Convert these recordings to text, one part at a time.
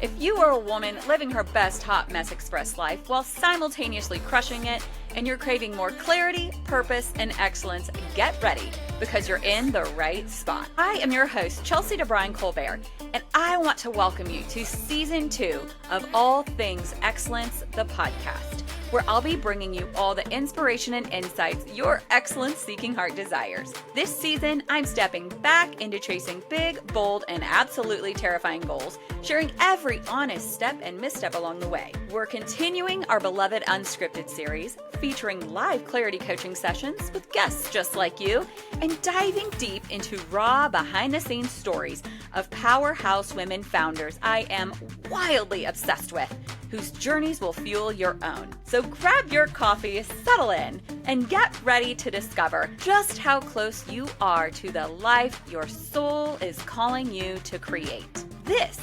If you are a woman living her best hot mess express life while simultaneously crushing it, and you're craving more clarity, purpose, and excellence, get ready because you're in the right spot. I am your host, Chelsea DeBruin-Colbert, and I want to welcome you to Season 2 of All Things Excellence, the podcast, where I'll be bringing you all the inspiration and insights your excellence-seeking heart desires. This season, I'm stepping back into chasing big, bold, and absolutely terrifying goals, sharing every honest step and misstep along the way. We're continuing our beloved Unscripted series, featuring live clarity coaching sessions with guests just like you, and diving deep into raw behind-the-scenes stories of powerhouse women founders I am wildly obsessed with, whose journeys will fuel your own. So grab your coffee, settle in, and get ready to discover just how close you are to the life your soul is calling you to create. This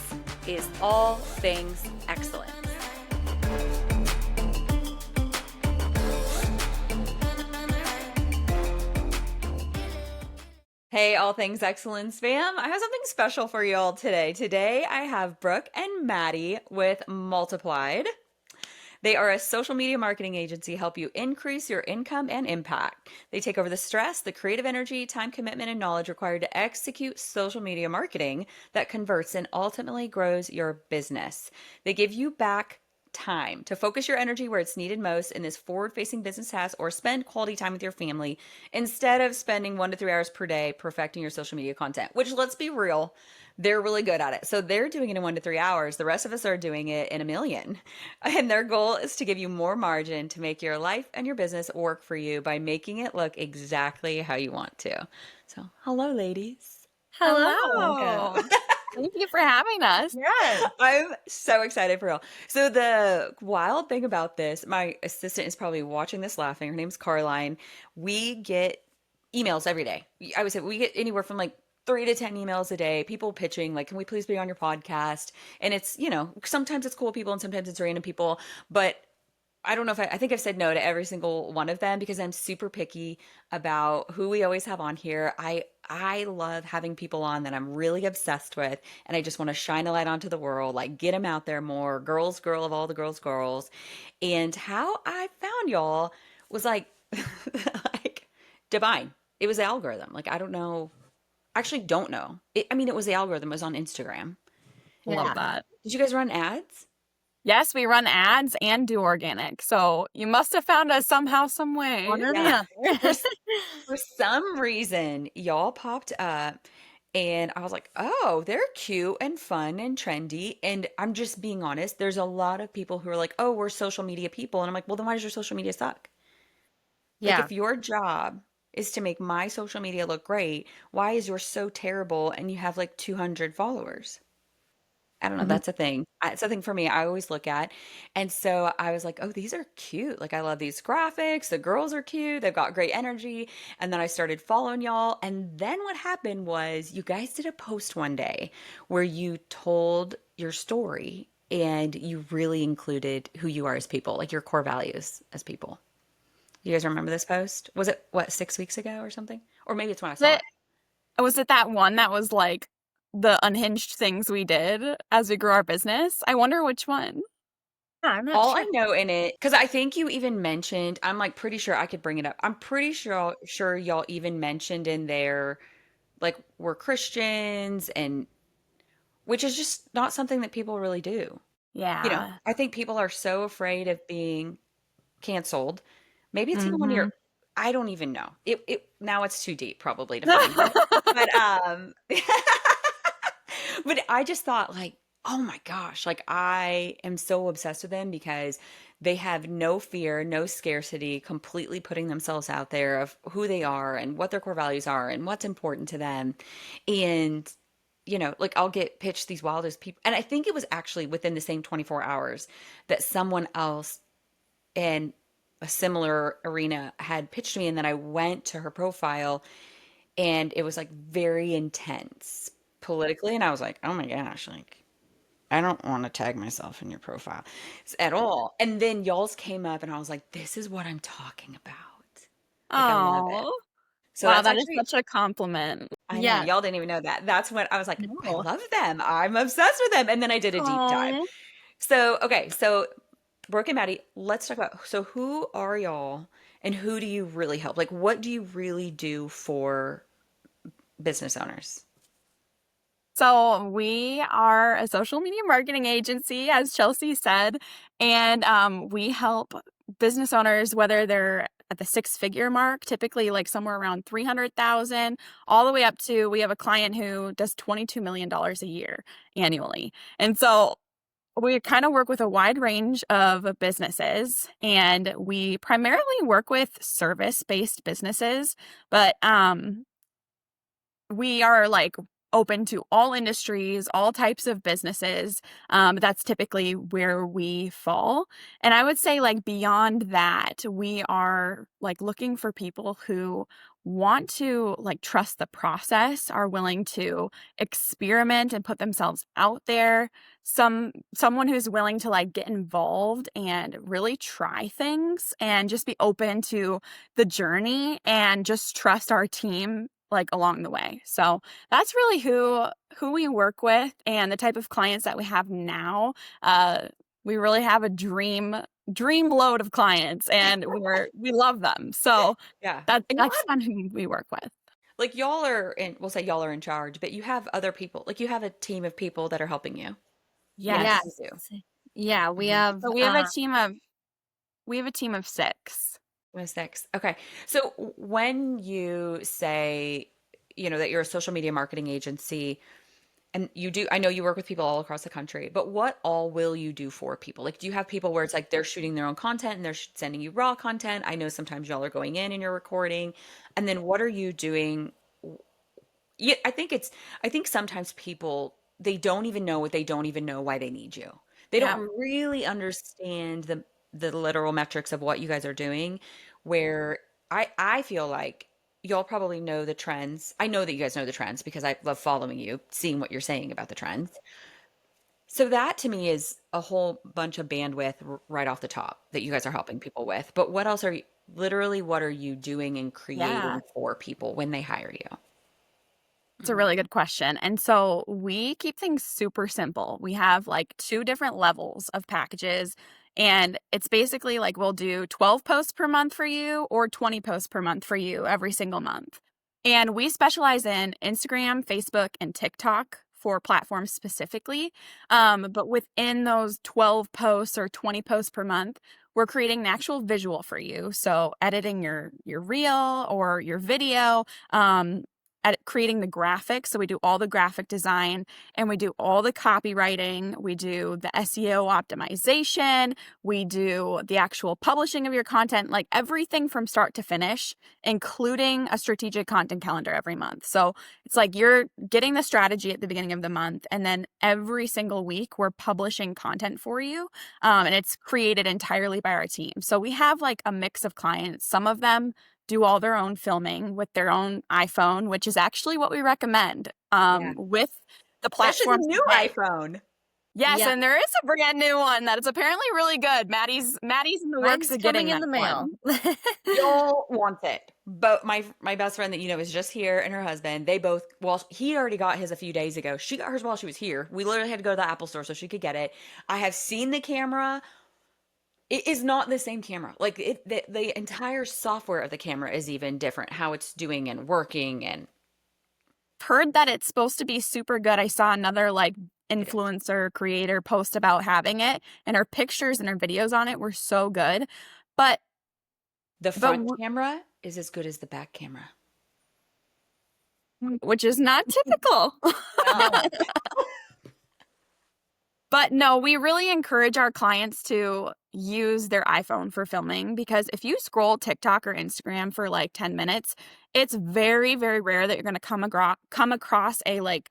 is All Things Excellence. Hey, All Things Excellence fam. I have something special for you all today. Today, I have Brooke and Madie with Multiplied. They are a social media marketing agency help you increase your income and impact. They take over the stress, the creative energy, time commitment, and knowledge required to execute social media marketing that converts and ultimately grows your business. They give you back time to focus your energy where it's needed most in this forward-facing business task, or spend quality time with your family instead of spending 1 to 3 hours per day perfecting your social media content, which, let's be real, they're really good at it. So they're doing it in 1 to 3 hours. The rest of us are doing it in a million. And their goal is to give you more margin to make your life and your business work for you by making it look exactly how you want to. So, hello, ladies. Hello. Thank you for having us. Yeah. I'm so excited for real. So the wild thing about this, my assistant is probably watching this laughing. Her name's Caroline. We get emails every day. I would say we get anywhere from like 3 to 10 emails a day, people pitching, like, can we please be on your podcast? And it's, sometimes it's cool people and sometimes it's random people, but I don't know if I think I've said no to every single one of them because I'm super picky about who we always have on here. I love having people on that I'm really obsessed with, and I just want to shine a light onto the world, like get them out there more. Girls, girl of all the girls. And how I found y'all was like, like divine. It was the algorithm. Like, I don't know. Actually, don't know. It was the algorithm. It was on Instagram. Love that. Did you guys run ads? Yes, we run ads and do organic. So you must have found us somehow, some way. Yeah. For some reason, y'all popped up and I was like, oh, they're cute and fun and trendy. And I'm just being honest. There's a lot of people who are like, oh, we're social media people. And I'm like, well, then why does your social media suck? Like, if your job is to make my social media look great, why is yours so terrible and you have like 200 followers? I don't know. That's a thing. It's a thing for me. I always look at. And so I was like, oh, these are cute. Like, I love these graphics. The girls are cute. They've got great energy. And then I started following y'all. And then what happened was you guys did a post one day where you told your story and you really included who you are as people, like your core values as people. You guys remember this post? Was it, 6 weeks ago or something? Or maybe it's when I saw it. Was it that one that was like the unhinged things we did as we grew our business? I wonder which one. I'm not sure. I know in it, because I think you even mentioned, I'm like pretty sure I could bring it up. I'm pretty sure y'all even mentioned in there, like, we're Christians, and which is just not something that people really do. Yeah. I think people are so afraid of being canceled. Maybe it's even one of your, I don't even know. Now it's too deep probably to find it. But I just thought, like, oh my gosh, like, I am so obsessed with them because they have no fear, no scarcity, completely putting themselves out there of who they are and what their core values are and what's important to them. And, like, I'll get pitched these wildest people. And I think it was actually within the same 24 hours that someone else in a similar arena had pitched me. And then I went to her profile and it was like very intense politically. And I was like, oh my gosh, like, I don't want to tag myself in your profile at all. And then y'all's came up and I was like, this is what I'm talking about. Like, I love it. Oh, So wow, that's that is actually, such a compliment. I know, Yeah. y'all didn't even know that. That's when I was like, I No. love them. I'm obsessed with them. And then I did a deep dive. Oh, So, okay, so Brooke and Maddie, let's talk about, so who are y'all and who do you really help? Like, what do you really do for business owners? so we are a social media marketing agency, as Chelsea said, and we help business owners, whether they're at the six-figure mark, typically like somewhere around 300,000, all the way up to we have a client who does $22 million a year annually. And so we kind of work with a wide range of businesses, and we primarily work with service-based businesses, but we are like open to all industries, all types of businesses. That's typically where we fall. And I would say, like, beyond that, we are like looking for people who want to like trust the process, are willing to experiment and put themselves out there. Someone who's willing to like get involved and really try things and just be open to the journey and just trust our team like along the way. So that's really who we work with and the type of clients that we have now. Uh, we really have a dream load of clients, and we love them. So Yeah. that And y'all that's have, fun who we work with. like, y'all are in, we'll say y'all are in charge, but you have other people, like, you have a team of people that are helping you. Yes, Yes. you Yes. do. Yeah, we Mhm. have So we have a team of six. Was next. Okay. So when you say, that you're a social media marketing agency and you do, I know you work with people all across the country, but what all will you do for people? Like, do you have people where it's like they're shooting their own content and they're sending you raw content? I know sometimes y'all are going in and you're recording. And then what are you doing? Yeah, I think sometimes people, they don't even know what they don't even know why they need you. They yeah. don't really understand the literal metrics of what you guys are doing, where I feel like y'all probably know the trends. I know that you guys know the trends because I love following you, seeing what you're saying about the trends. So that to me is a whole bunch of bandwidth right off the top that you guys are helping people with. But what else are you, literally, what are you doing and Yeah. creating for people when they hire you? It's a really good question. And so we keep things super simple. We have like two different levels of packages. And it's basically like we'll do 12 posts per month for you or 20 posts per month for you every single month. And we specialize in Instagram, Facebook, and TikTok for platforms specifically. But within those 12 posts or 20 posts per month, we're creating an actual visual for you. So editing your reel or your video, at creating the graphics. So we do all the graphic design and we do all the copywriting. We do the SEO optimization. We do the actual publishing of your content, like everything from start to finish, including a strategic content calendar every month. So it's like you're getting the strategy at the beginning of the month, and then every single week we're publishing content for you. And it's created entirely by our team. So we have like a mix of clients. Some of them do all their own filming with their own iPhone, which is actually what we recommend Yeah. with the Especially the platforms new today. iPhone. Yes, Yeah. and there is a brand new one that is apparently really good. Maddie's in the works Mine's of coming getting in that the mail. one. Y'all want it. But my best friend that you know is just here and her husband, they both, well, he already got his a few days ago. She got hers while she was here. We literally had to go to the Apple store so she could get it. I have seen the camera. It is not the same camera. Like the entire software of the camera is even different, how it's doing and working, and Heard that it's supposed to be super good. I saw another like it is. influencer creator post about having it, and her pictures and her videos on it were so good. But The but front camera is as good as the back camera. which is not typical. No. But no, we really encourage our clients to use their iPhone for filming, because if you scroll TikTok or Instagram for like 10 minutes, it's very, very rare that you're going to come across a like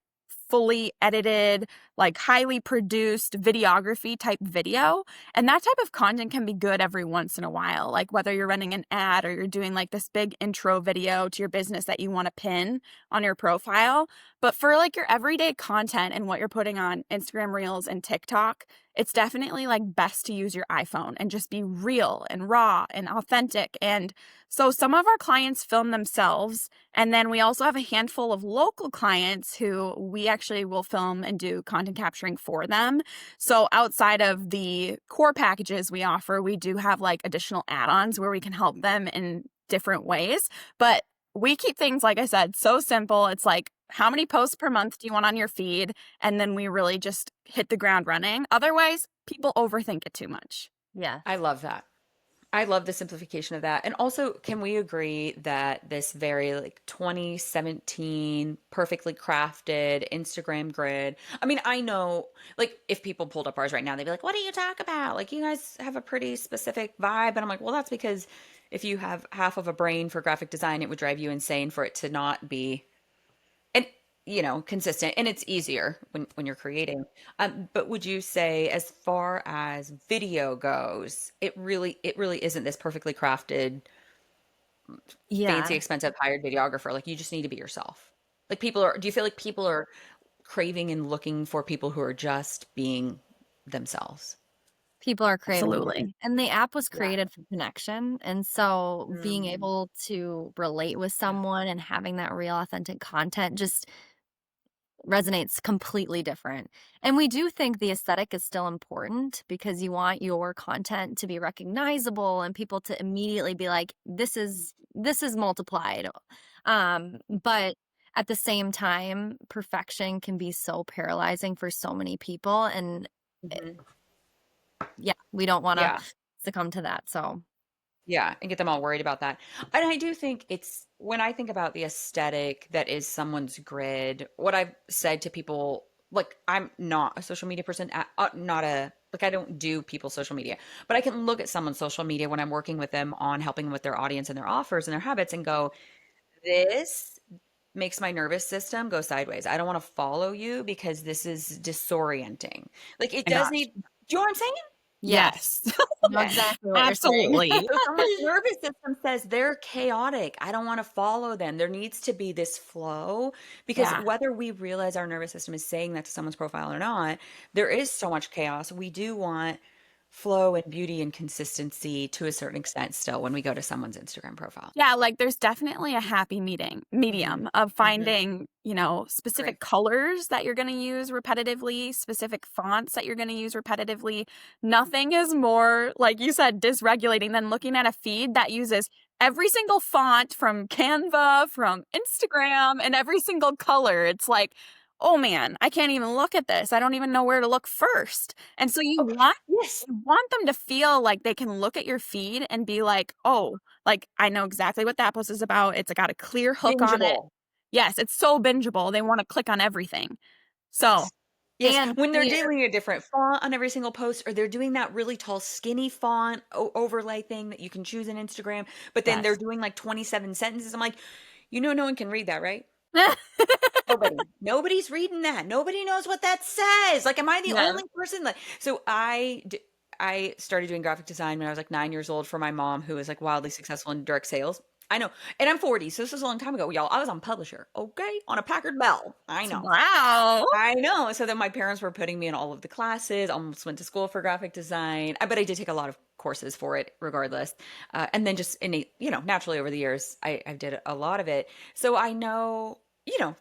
fully edited, like highly produced videography type video. And that type of content can be good every once in a while, like whether you're running an ad or you're doing like this big intro video to your business that you want to pin on your profile. But for like your everyday content and what you're putting on Instagram Reels and TikTok, it's definitely like best to use your iPhone and just be real and raw and authentic. And so some of our clients film themselves. And then we also have a handful of local clients who we actually will film and do content capturing for them. So outside of the core packages we offer, we do have like additional add-ons where we can help them in different ways. But we keep things, like I said, so simple. It's like, how many posts per month do you want on your feed? And then we really just hit the ground running. Otherwise, people overthink it too much. Yeah. I love that. I love the simplification of that. And also, can we agree that this very like 2017 perfectly crafted Instagram grid? I mean, I know like if people pulled up ours right now, they'd be like, "What do you talk about? Like you guys have a pretty specific vibe." And I'm like, "Well, that's because if you have half of a brain for graphic design, it would drive you insane for it to not be and consistent, and it's easier when you're creating. But would you say as far as video goes, it really isn't this perfectly crafted fancy Yeah. expensive hired videographer? Like you just need to be yourself. Like do you feel like people are craving and looking for people who are just being themselves? People are craving it. Absolutely. And the app was Yeah. created for connection. And so being Mm, able to relate with yeah. someone and having that real authentic content just resonates completely different. And we do think the aesthetic is still important because you want your content to be recognizable and people to immediately be like, this is multiplied. But at the same time, perfection can be so paralyzing for so many people. And Mhm. yeah, we don't want to Yeah. succumb to that. So Yeah, and get them all worried about that. And I do think it's when I think about the aesthetic that is someone's grid, what I've said to people, like I'm not a social media person, not a like I don't do people's social media, but I can look at someone's social media when I'm working with them on helping them with their audience and their offers and their habits and go, this makes my nervous system go sideways. I don't want to follow you because this is disorienting. Like it My does gosh. need, do you know what I'm saying? yes, Yes. I know Okay. exactly what you're saying. Absolutely. So someone's nervous system says they're chaotic. I don't want to follow them. There needs to be this flow because Yeah. whether we realize our nervous system is saying that to someone's profile or not, there is so much chaos. We do want flow and beauty and consistency to a certain extent still when we go to someone's Instagram profile. Yeah, like there's definitely a happy Hmm. medium of Hmm. finding, Agree. specific colors that you're going to use repetitively, specific fonts that you're going to use repetitively. Nothing is more, like you said, dysregulating than looking at a feed that uses every single font from Canva, from Instagram, and every single color. It's like, oh man, I can't even look at this. I don't even know where to look first. And so you Okay. want Yes. you want them to feel like they can look at your feed and be like, oh, like, I know exactly what that post is about. It's got a clear hook on it. Bingeable. Yes, it's so bingeable. They wanna click on everything. So, Yes. Yes. And When they're clear. doing a different font on every single post, or they're doing that really tall, skinny font overlay thing that you can choose in Instagram, but then they're yes. doing like 27 sentences. I'm like, no one can read that, right? Nobody. Nobody's reading that. Nobody knows what that says. Like, am I the Yes. only person? Like, so I started doing graphic design when I was like 9 years old for my mom, who was like wildly successful in direct sales. I know, and I'm 40, so this was a long time ago, y'all. I was on Publisher, okay, on a Packard Bell. I know. Wow. I know. So then my parents were putting me in all of the classes. Almost went to school for graphic design. But I did take a lot of courses for it, regardless. And then just innate, naturally over the years, I did a lot of it. So I know,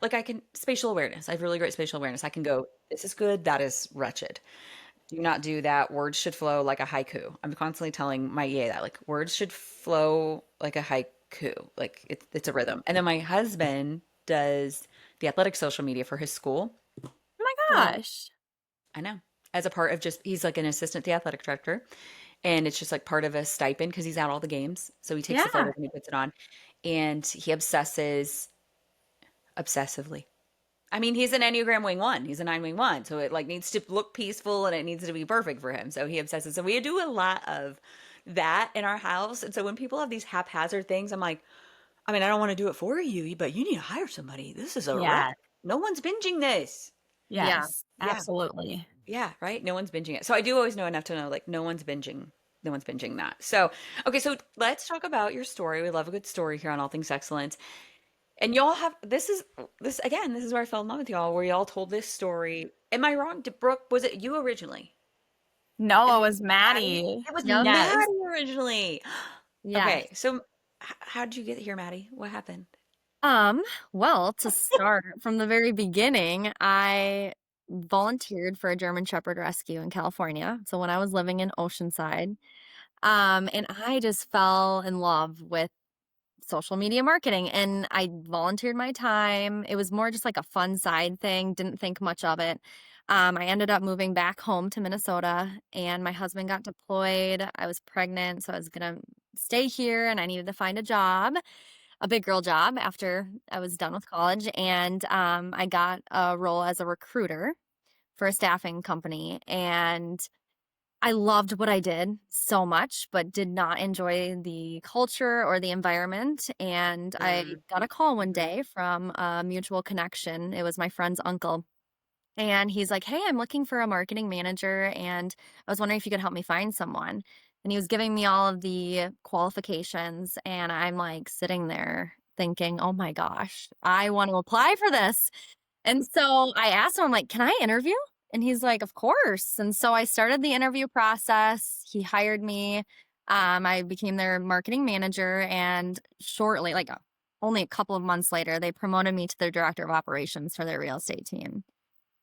like I can spatial awareness. I have really great spatial awareness. I can go, this is good, that is wretched. Do not do that. Words should flow like a haiku. I'm constantly telling my EA that, like, words should flow like a haiku. Like it's a rhythm. And then my husband does the athletic social media for his school. Oh my Um, gosh. I know. As a part of he's like an assistant to the athletic director, and it's just like part of a stipend because he's at all the games. So he takes the Yeah. photos and he puts it on, and he obsessively. I mean, he's an Enneagram wing one. He's a 9 wing one. So it like needs to look peaceful and it needs to be perfect for him. So he obsesses. So we do a lot of that in our house. And so when people have these haphazard things, I'm like, I mean, I don't want to do it for you, but you need to hire somebody. This is a wreck. Yeah. No one's binging this. Yeah. Yes. Yeah. Absolutely. Yeah, right? No one's binging it. So I do always know enough to know like no one's binging. No one's binging that. So, okay, so let's talk about your story. We love a good story here on All Things Excellence. And y'all have this again, this is where I fell in love with y'all, where y'all told this story. Am I wrong? Did Brooke, was it you originally? No, it And was Maddie? Madie. It was Yep. Yes. Maddie originally. Yes. Okay, so how did you get here, Maddie? What happened? Um, well, to start from the very beginning, I volunteered for a German Shepherd rescue in California. So when I was living in Oceanside, and I just fell in love with social media marketing and I volunteered my time. It was more just like a fun side thing, didn't think much of it. I ended up moving back home to Minnesota and my husband got deployed. I was pregnant, so I was going to stay here and I needed to find a job, a big girl job after I was done with college. And I got a role as a recruiter for a staffing company. And I loved what I did so much, but did not enjoy the culture or the environment. And I got a call one Mm-hmm. day from a mutual connection. It was my friend's uncle. And he's like, "Hey, I'm looking for a marketing manager. And I was wondering if you could help me find someone." And he was giving me all of the qualifications. And I'm like sitting there thinking, oh my gosh, I want to apply for this. And so I asked him, I'm like, "Can I interview?" And he's like, "Of course." And so I started the interview process. He hired me. I became their marketing manager. And shortly, like only a couple of months later, they promoted me to their director of operations for their real estate team.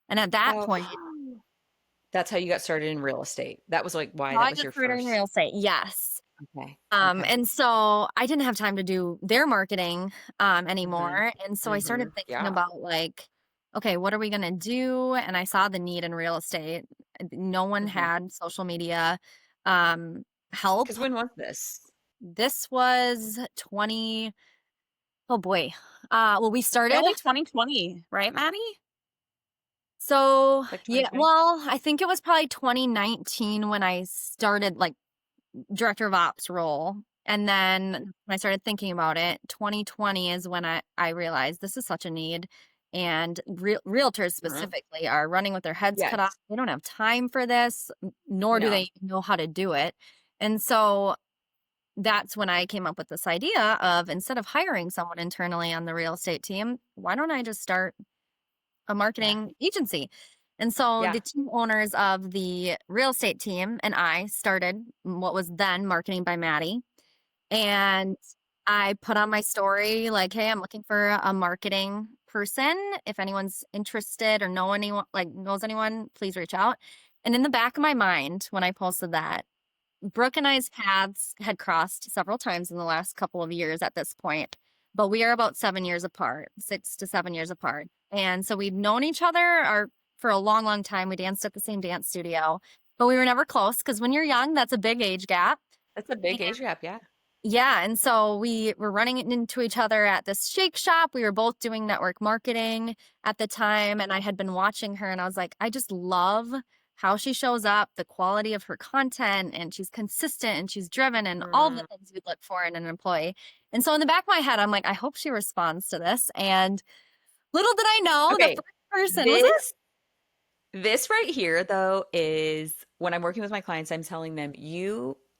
And at that Oh, point, that's how you got started in real estate. That was like why how that I was got your started in first. real estate, yes. Okay. Okay. And so I didn't have time to do their marketing Mm-hmm. anymore. And so I Mm-hmm. started thinking Yeah. about like, okay, what are we gonna do? And I saw the need in real estate. No one Mm-hmm. had social media um help. Because when was this? This was 20, oh boy. Well, we started, Early 2020, right, Madie? so Like yeah, 2020? well, I think it was probably 2019 when I started like director of ops role. And then when I started thinking about it, 2020 is when I realized this is such a need. And realtors Uh-huh. specifically are running with their heads cut off. Yes. They don't have time for this, nor do Yeah. they know how to do it. And so that's when I came up with this idea of, instead of hiring someone internally on the real estate team, why don't I just start a Yeah. marketing agency? And so Yeah. the two owners of the real estate team and I started what was then Marketing by Madie. And I put on my story like, "Hey, I'm looking for a marketing person. If anyone's interested or know anyone, like knows anyone, please reach out." And in the back of my mind, when I posted that, Brooke and I's paths had crossed several times in the last couple of years at this point, but we are about 7 years apart, 6 to 7 years apart. And so we'd known each other for a long, long time. We danced at the same dance studio, but we were never close because when you're young, that's a big age gap. That's a big age gap. Yeah. Yeah, and so we were running into each other at this shake shop. We were both doing network marketing at the time, and I had been watching her, and I was like, I just love how she shows up, the quality of her content, and she's consistent and she's driven and all the Mm. things we'd look for in an employee. And so in the back of my head, I'm like, I hope she responds to this. And little did I know, the Okay. first person was her. This right here, though, is when I'm working with my clients, I'm telling them,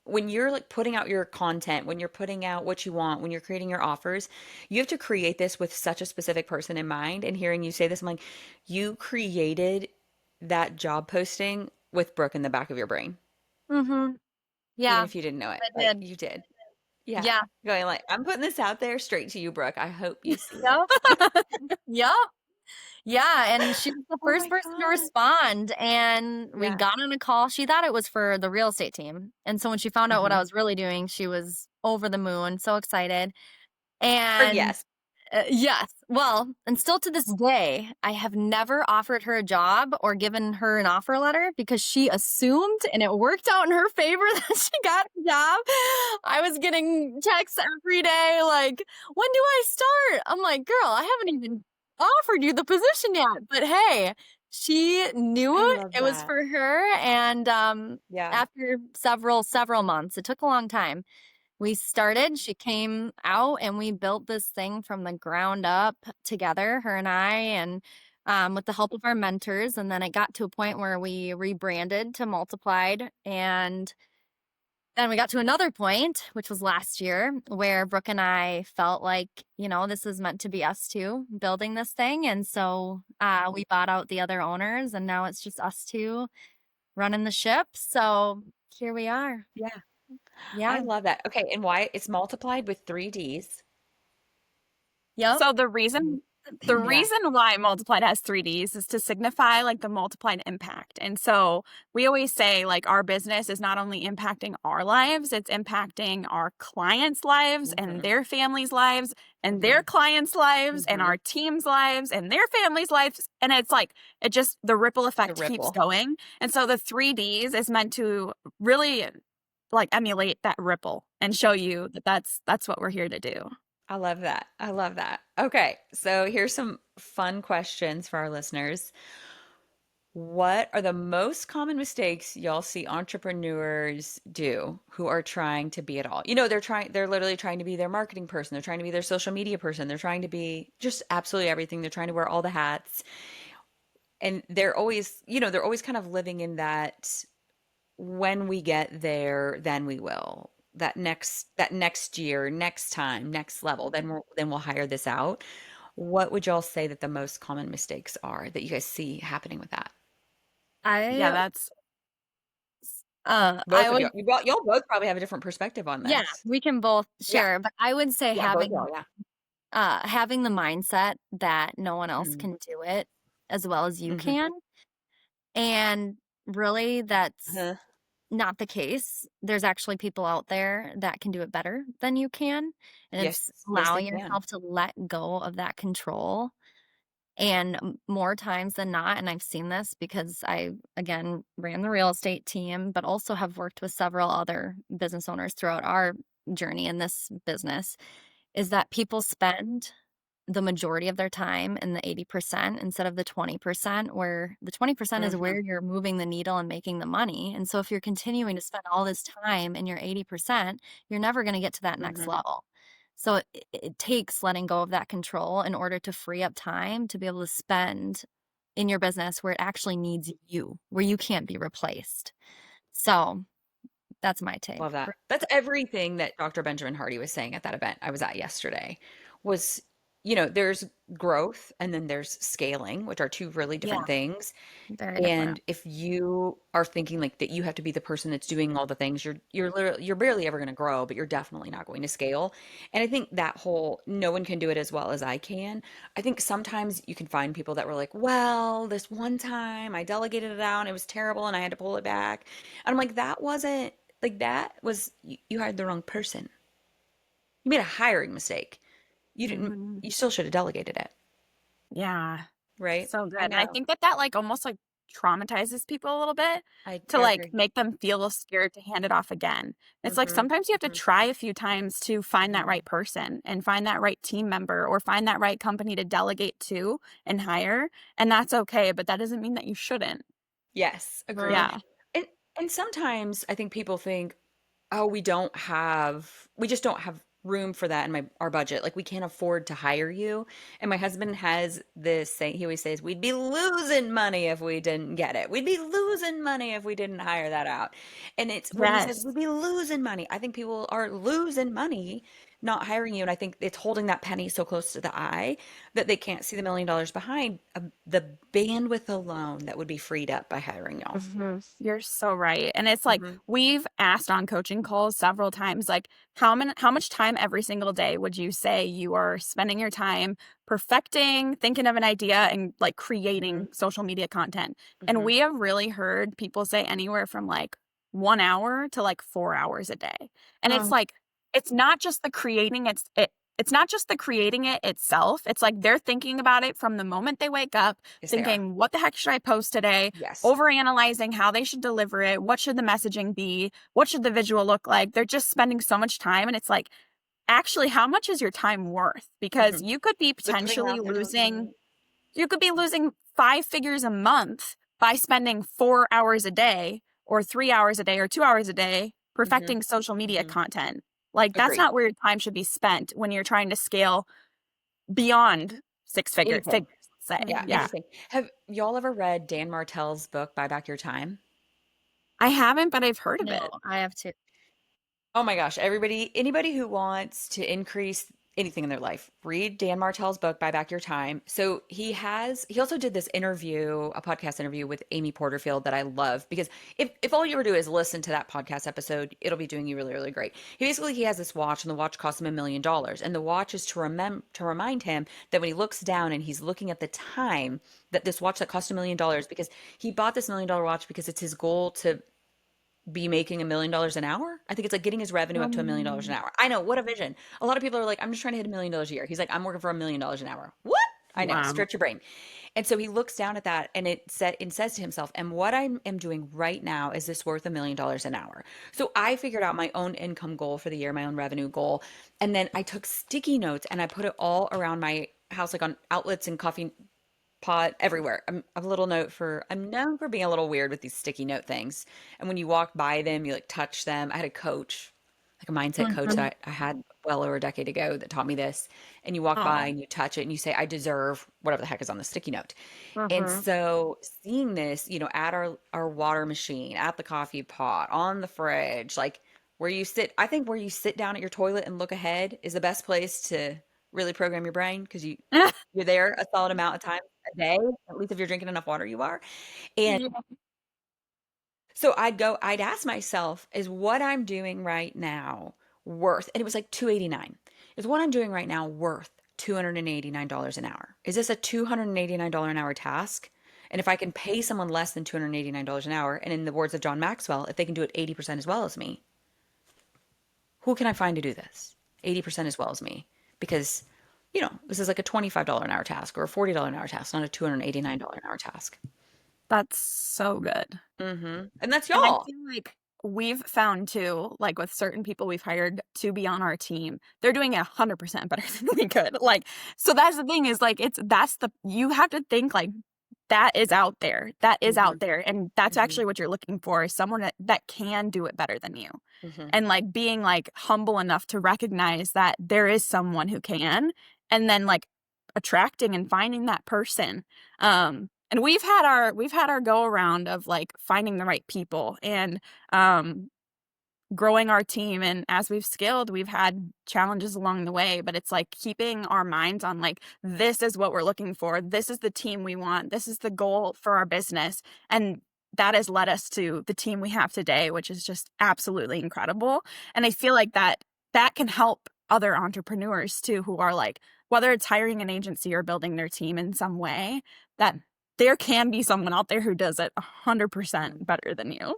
when you're like putting out your content, when you're putting out what you want, when you're creating your offers, you have to create this with such a specific person in mind. And hearing you say this, I'm like, you created that job posting with Brooke in the back of your brain, Mm-hmm. even Yeah, if you didn't know it. I Like did. you did. Yeah. Yeah. Going like, I'm putting this out there straight to you, Brooke. I hope you see it. Yep. Yep. Yeah, and she was the Oh first my person to God. respond, and we Yeah. got on a call. She thought it was for the real estate team, and so when she found out what I Hmm. was really doing, she was over the moon, so excited. Or And yes. yes, well, and still to this day, I have never offered her a job or given her an offer letter because she assumed, and it worked out in her favor that she got the job. I was getting texts every day like, "When do I start?" I'm like, "Girl, I haven't even offered you the position yet." But hey, she knew I it. love It was that. for her. And Yeah. after several months, it took a long time, we started, she came out and we built this thing from the ground up together, her and I, and with the help of our mentors. And then it got to a point where we rebranded to Multiplied. And then we got to another point, which was last year, where Brooke and I felt like, this is meant to be us two building this thing. And so we bought out the other owners, and now it's just us two running the ship. So here we are. Yeah. I Yeah. love that. Okay, and why it's multiplied with 3 Ds. Yep. So the reason Yeah. why multiplied has 3Ds is to signify like the multiplied impact. And so we always say like our business is not only impacting our lives, it's impacting our clients' lives and Mhm. their families' lives and their clients' lives and Mhm. our team's lives and their families' lives. And it's like the ripple The effect keeps ripple. going. And so the 3Ds is meant to really like emulate that ripple and show you that that's what we're here to do. I love that. I love that. Okay, so here's some fun questions for our listeners. What are the most common mistakes y'all see entrepreneurs do who are trying to be it all? They're literally trying to be their marketing person, they're trying to be their social media person, they're trying to be just absolutely everything. They're trying to wear all the hats. And they're always kind of living in that when we get there, then we will. That next year, next time, next level, then we'll hire this out. What would y'all say that the most common mistakes are that you guys see happening with that? Yeah, I that's I Both of would, y'all both probably have a different perspective on yeah, this. we can both Yeah. share, but I would say Yeah, both y'all, yeah. having the mindset that no one else Mhm. can do it as well as you Mhm. can. And really, that's Uh-huh. not the case. There's actually people out there that can do it better than you can. And it's Yes, yes, they allowing can. yourself to let go of that control. And more times than not, and I've seen this because I, again, ran the real estate team, but also have worked with several other business owners throughout our journey in this business, is that people spend the majority of their time in the 80% instead of the 20%, where the 20% is Mhm. where you're moving the needle and making the money. And so if you're continuing to spend all this time in your 80%, you're never going to get to that next Mhm. level. So it takes letting go of that control in order to free up time to be able to spend in your business where it actually needs you, where you can't be replaced. So that's my take. Love that. That's everything that Dr. Benjamin Hardy was saying at that event I was at yesterday was, there's growth and then there's scaling, which are two really Yeah, different things. very different. And if you are thinking like that you have to be the person that's doing all the things, you're barely ever going to grow, but you're definitely not going to scale. And I think that whole no one can do it as well as I can. I think sometimes you can find people that were like, well, this one time I delegated it out and it was terrible and I had to pull it back. And I'm like, that wasn't like that was you hired the wrong person. You made a hiring mistake. You didn't Mhm. you still should have delegated it, Yeah, right? so good. I And I know. think that like almost like traumatizes people a little bit I to like agree. make them feel scared to hand it off again. It's like Mhm. sometimes you have to Mhm. try a few times to find that Mhm. right person and find that right team member or find that right company to delegate to and hire. And that's okay, but that doesn't mean that you shouldn't. Yes, agreed. Yeah. And and sometimes I think people think, "Oh, we just don't have room for that in our budget. Like we can't afford to hire you." And my husband has this saying, he always says, "We'd be losing money if we didn't get it. We'd be losing money if we didn't hire that out." And it's when he says Yes. we'd be losing money, I think people are losing money not hiring you. And I think it's holding that penny so close to the eye that they can't see the $1 million behind the bandwidth alone that would be freed up by hiring y'all. You're so right. And it's like Hmm. we've asked on coaching calls several times, like how much time every single day would you say you are spending your time perfecting, thinking of an idea and like Hmm. creating social media content? And Hmm. we have really heard people say anywhere from like 1 hour to like 4 hours a day. And it's Oh, like it's not just the creating, it's not just the creating it itself. It's like they're thinking about it from the moment they wake up, Yes, they are. thinking, what the heck should I post today? Yes. Overanalyzing how they should deliver it. What should the messaging be? What should the visual look like? They're just spending so much time. And it's like, actually, how much is your time worth? Because Hmm. They're putting it out there. you could be losing 5 figures a month by spending 4 hours a day or 3 hours a day or 2 hours a day Hmm. perfecting social media Hmm. content. Like, that's Agreed. not where your time should be spent when you're trying to scale beyond Anything. figures, let's say. Yeah, mhm. Yeah. anything. Have y'all ever read Dan Martell's book, Buy Back Your Time? I haven't, but I've heard of No, it. I have to. Oh my gosh, anybody who wants to increase anything in their life, read Dan Martell's book, Buy Back Your Time. So he also did this interview, a podcast interview with Amy Porterfield that I love because if all you ever do is listen to that podcast episode, it'll be doing you really, really great. He has this watch and the watch costs him $1 million. And the watch is to remind him that when he looks down and he's looking at the time that this watch that cost $1 million because he bought this $1 million watch because it's his goal to be making $1 million an hour. I think it's like getting his revenue up to $1 million an hour. I know, what a vision. A lot of people are like, I'm just trying to hit $1 million a year. He's like, I'm working for $1 million an hour. What? I know, Wow. stretch your brain. And so he looks down at that and it says to himself, and what I am doing right now, is this worth $1 million an hour? So I figured out my own income goal for the year, my own revenue goal. And then I took sticky notes and I put it all around my house, like on outlets and coffee pot everywhere. I'm known for being a little weird with these sticky note things. And when you walk by them, you like touch them. I had a coach, like a mindset coach Mhm. that I had well over a decade ago that taught me this. And you walk by Oh. and you touch it and you say, I deserve whatever the heck is on the sticky note. And Mhm. so seeing this, at our water machine, at the coffee pot, on the fridge, like where you sit, I think where you sit down at your toilet and look ahead is the best place to really program your brain because you're there a solid amount of time a day, at least if you're drinking enough water, you are. And Yeah. so I'd ask myself, is what I'm doing right now worth, and it was like 289, is what I'm doing right now worth $289 an hour? Is this a $289 an hour task? And if I can pay someone less than $289 an hour, and in the words of John Maxwell, if they can do it 80% as well as me, who can I find to do this 80% as well as me? Because, this is like a $25 an hour task or a $40 an hour task, not a $289 an hour task. That's so good. And that's And I y'all. feel like we've found too, like with certain people we've hired to be on our team, they're doing it 100% better than we could. Like, so that's the thing is like, you have to think like that is out there. That is hmm out there. And that's hmm actually what you're looking for is someone that can do it better than you. hmm And like being like humble enough to recognize that there is someone who can, and then like attracting and finding that person. And we've had our go around of like finding the right people and um growing our team, and as we've scaled we've had challenges along the way, but it's like keeping our minds on like this is what we're looking for, this is the team we want, this is the goal for our business, and that has led us to the team we have today, which is just absolutely incredible. And I feel like that can help other entrepreneurs too, who are like, whether it's hiring an agency or building their team in some way, that there can be someone out there who does it 100% better than you.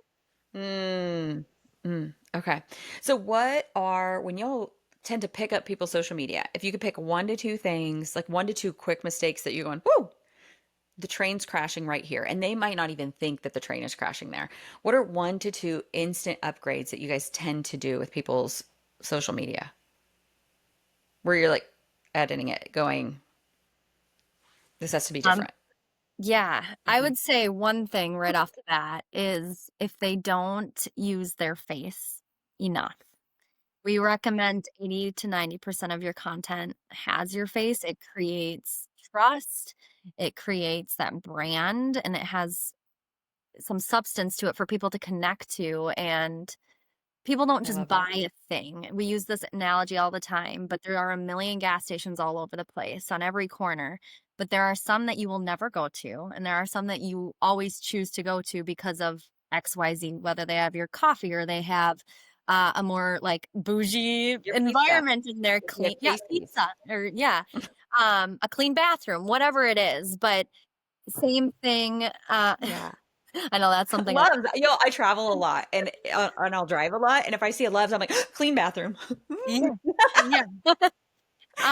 Mm, okay. So when y'all tend to pick up people's social media, if you could pick one to two things, like one to two quick mistakes that you're going, whoo, the train's crashing right here. And they might not even think that the train is crashing there. What are one to two instant upgrades that you guys tend to do with people's social media? Where you're like editing it, going, this has to be Um, different. yeah, I Mhm. would say one thing right off the bat is if they don't use their face enough. We recommend 80 to 90% of your content has your face. It creates trust, it creates that brand, and it has some substance to it for people to connect to. And people don't I just love that. buy a thing. We use this analogy all the time, but there are a million gas stations all over the place on every corner. But there are some that you will never go to, and there are some that you always choose to go to because of XYZ, whether they have your coffee or they have a more like bougie Your pizza, environment in their you have clean, yeah, pasties. pizza or yeah, a clean bathroom, whatever it is. But same thing. Yeah. I know that's something I Loves, I travel a lot and I'll drive a lot. And if I see a Loves, I'm like, clean bathroom. yeah, yeah.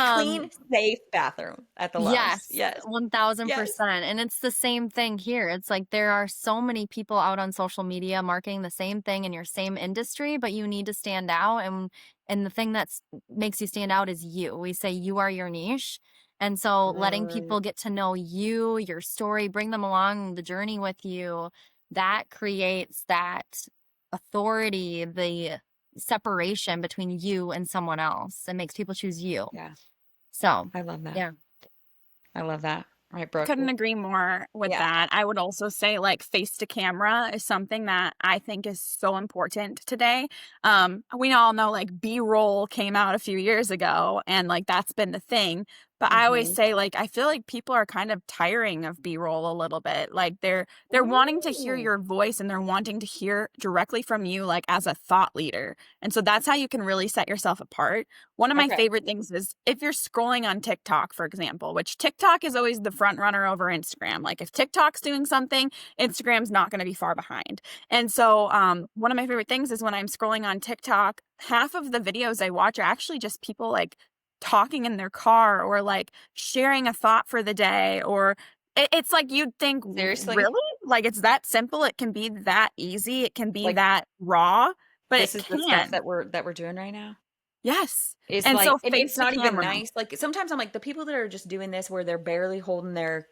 Clean, safe bathroom at the Loves. Yes, Yes. Yes. 1000%. And it's the same thing here. It's like there are so many people out on social media marketing the same thing in your same industry, but you need to stand out. And the thing that makes you stand out is you. We say you are your niche. And so letting Mm, people get to know you, your story, bring them along the journey with you, that creates that authority, the separation between you and someone else, and makes people choose you. yeah. So, I love that. yeah. I love that. Right, Brooke. Couldn't agree more with Yeah. that. I would also say like face to camera is something that I think is so important today. We all know like B-roll came out a few years ago and like that's been the thing. But I always Mm-hmm. say like I feel like people are kind of tiring of B-roll a little bit. Like they're wanting to hear Ooh. your voice and they're wanting to hear directly from you like as a thought leader. And so that's how you can really set yourself apart. One of my Okay. favorite things is if you're scrolling on TikTok, for example, which TikTok is always the front runner over Instagram. Like if TikTok's doing something, Instagram's not going to be far behind. And so one of my favorite things is when I'm scrolling on TikTok, half of the videos I watch are actually just people like talking in their car or like sharing a thought for the day or it's like you'd think Seriously? really like it's that simple, it can be that easy, it can be Like that raw, but this it is the stuff can. that we're doing right now? Yes. It's And like, so and it's face to not even camera. nice. Like sometimes I'm like the people that are just doing this where they're barely holding their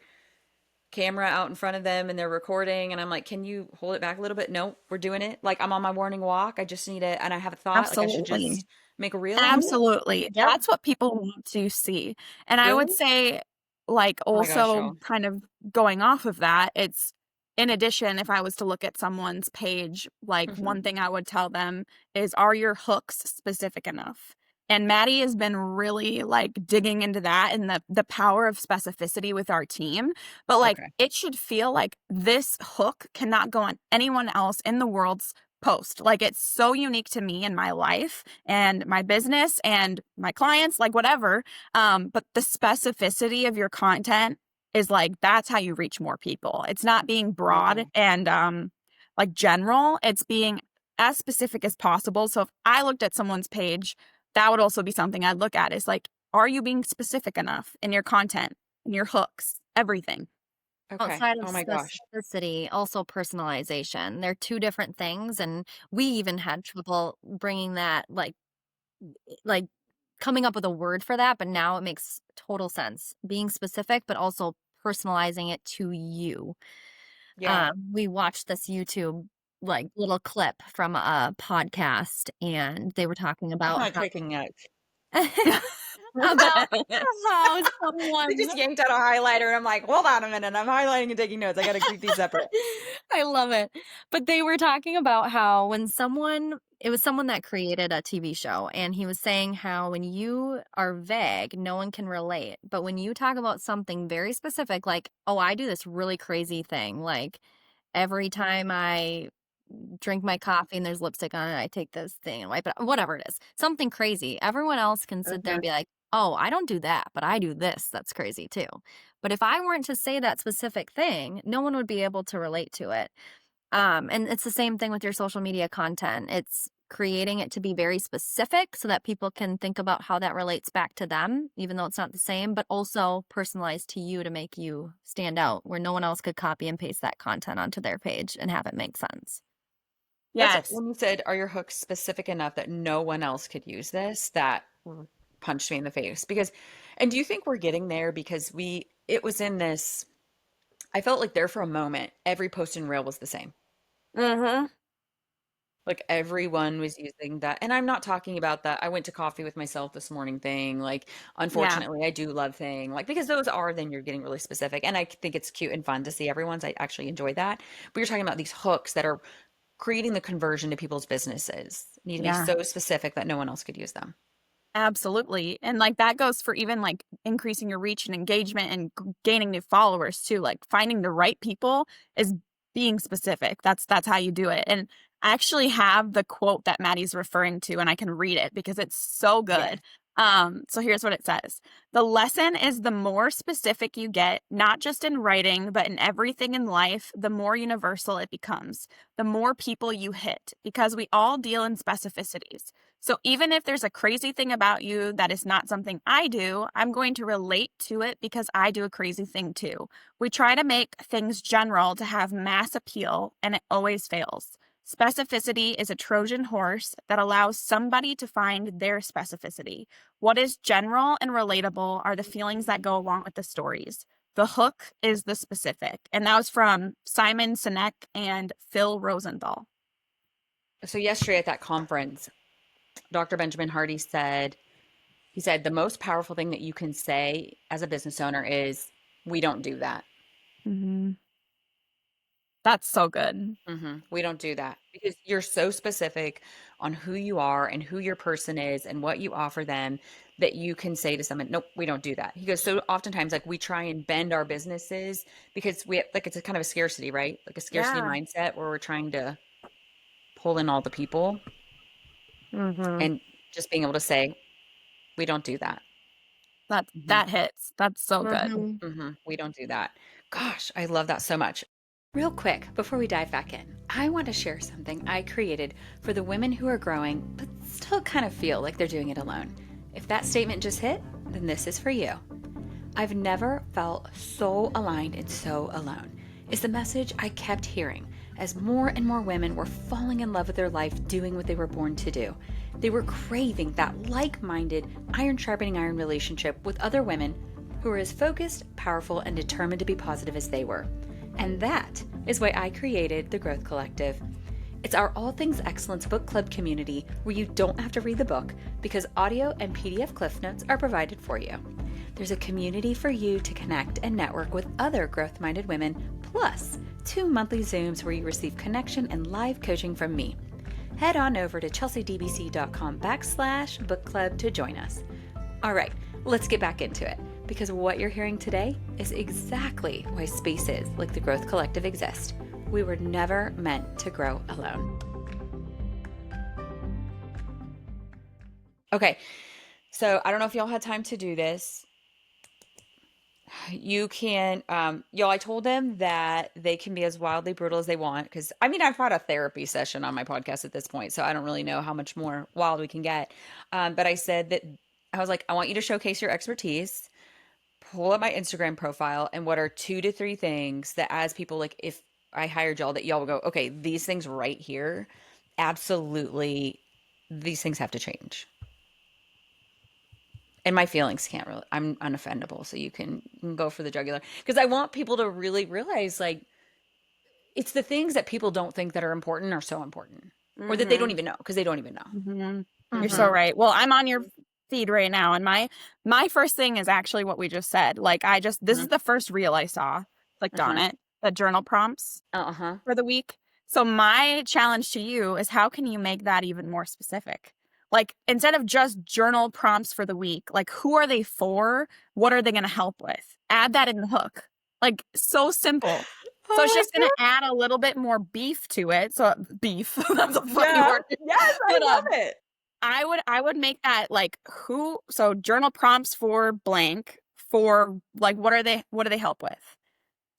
camera out in front of them and they're recording and I'm like, can you hold it back a little bit? No, we're doing it. Like I'm on my morning walk. I just need it and I have a thought. Like I should Absolutely. just make a reel out of it. Absolutely. Yep. That's what people want to see. And I would Really? say, like, Oh my gosh, also y'all. kind of going off of that, it's in addition, if I was to look at someone's page, like, Hmm. one thing I would tell them is, are your hooks specific enough? And Madie has been really like digging into that and the power of specificity with our team. But like Okay. it should feel like this hook cannot go on anyone else in the world's post. Like it's so unique to me and my life and my business and my clients, like whatever. But the specificity of your content is like that's how you reach more people. It's not being broad Okay. and like general. It's being as specific as possible. So if I looked at someone's page, that would also be something I'd look at is like, are you being specific enough in your content, in your hooks, everything? Okay. Outside of Oh my gosh. specificity, also personalization. They're two different things, and we even had trouble bringing that, like coming up with a word for that, but now it makes total sense. Being specific, but also personalizing it to you. Yeah. We watched this YouTube like little clip from a podcast, and they were talking I'm about not taking it. about how They someone just yanked out a highlighter and I'm like, hold on a minute. I'm highlighting and taking notes. I got to keep these separate. I love it. But they were talking about how it was someone that created a TV show, and he was saying how when you are vague, no one can relate. But when you talk about something very specific, like, oh, I do this really crazy thing, like every time I drink my coffee and there's lipstick on it, I take this thing and wipe it, whatever it is, something crazy. Everyone else can sit there and Mhm. be like, oh, I don't do that, but I do this. That's crazy too. But if I weren't to say that specific thing, no one would be able to relate to it. And it's the same thing with your social media content. It's creating it to be very specific so that people can think about how that relates back to them, even though it's not the same, but also personalized to you to make you stand out where no one else could copy and paste that content onto their page and have it make sense. That's it. Yes. When you said, are your hooks specific enough that no one else could use this? That punched me in the face because, and do you think we're getting there because it was in this, I felt like there for a moment, every post and reel was the same. Mm-hmm. Like everyone was using that. And I'm not talking about that. I went to coffee with myself this morning thing. Like, Yeah. unfortunately, I do love thing. Like, because those are, then you're getting really specific. And I think it's cute and fun to see everyone's. I actually enjoy that. But you're talking about these hooks that are creating the conversion to people's businesses need to be Yeah. so specific that no one else could use them. Absolutely. And like that goes for even like increasing your reach and engagement and gaining new followers too. Like finding the right people is being specific. That's how you do it. And I actually have the quote that Maddie's referring to and I can read it because it's so Yeah. good. So here's what it says. The lesson is the more specific you get, not just in writing, but in everything in life, the more universal it becomes, the more people you hit, because we all deal in specificities. So even if there's a crazy thing about you that is not something I do, I'm going to relate to it because I do a crazy thing too. We try to make things general to have mass appeal, and it always fails. Specificity is a Trojan horse that allows somebody to find their specificity. What is general and relatable are the feelings that go along with the stories. The hook is the specific. And that was from Simon Sinek and Phil Rosenthal. So yesterday at that conference, Dr. Benjamin Hardy said, he said, the most powerful thing that you can say as a business owner is We don't do that. Mm-hmm. That's so good. We don't do that because you're so specific on who you are and who your person is and what you offer them that you can say to someone, nope, we don't do that. He goes, so oftentimes, like, we try and bend our businesses because we like, it's a kind of a scarcity, right? Like a scarcity Yeah. mindset where we're trying to pull in all the people Mm-hmm. and just being able to say, we don't do that. That hits. That's so good. Mm-hmm. We don't do that. Gosh, I love that so much. Real quick, before we dive back in, I want to share something I created for the women who are growing, but still kind of feel like they're doing it alone. If that statement just hit, then this is for you. I've never felt so aligned and so alone, is the message I kept hearing as more and more women were falling in love with their life doing what they were born to do. They were craving that like-minded, iron-sharpening iron relationship with other women who were as focused, powerful, and determined to be positive as they were. And that is why I created the Growth Collective. It's our All Things Excellence book club community where you don't have to read the book because audio and PDF Cliff Notes are provided for you. There's a community for you to connect and network with other growth-minded women, plus 2 monthly Zooms where you receive connection and live coaching from me. Head on over to chelseadbc.com/book club to join us. All right, let's get back into it because what you're hearing today is exactly why spaces like the Growth Collective exist. We were never meant to grow alone. Okay, so I don't know if y'all had time to do this. You can, y'all, I told them that they can be as wildly brutal as they want because, I mean, I've had a therapy session on my podcast at this point, so I don't really know how much more wild we can get. But I said that, I was like, I want you to showcase your expertise, pull up my Instagram profile, and what are 2 to 3 things that as people, like, if I hired y'all, that y'all will go, okay, these things right here, absolutely, these things have to change. And my feelings can't really, I'm unoffendable, so you can go for the jugular. Because I want people to really realize, like, it's the things that people don't think that are important are so important. Or that they don't even know, because they don't even know. Mm-hmm. You're so right. Well, I'm on your feed right now, and my first thing is actually what we just said. Like, this is the first reel I saw. Clicked on it. The journal prompts for the week. So my challenge to you is, how can you make that even more specific? Like, instead of just journal prompts for the week, like, who are they for? What are they going to help with? Add that in the hook. Like, so simple. So it's just going to add a little bit more beef to it. So beef, that's a funny word. Yes, I love it. I would make that like so journal prompts for blank for like, what do they help with?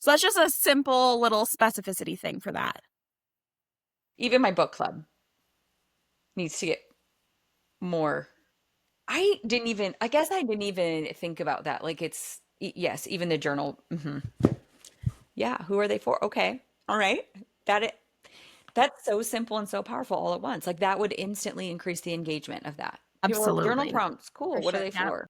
So that's just a simple little specificity thing for that. Even my book club needs to get more. I guess I didn't even think about that. Like, it's, yes, even the journal. Yeah, who are they for? Okay. All right. That's so simple and so powerful all at once. Like, that would instantly increase the engagement of that. People are like, journal Absolutely. prompts, cool. What are they for?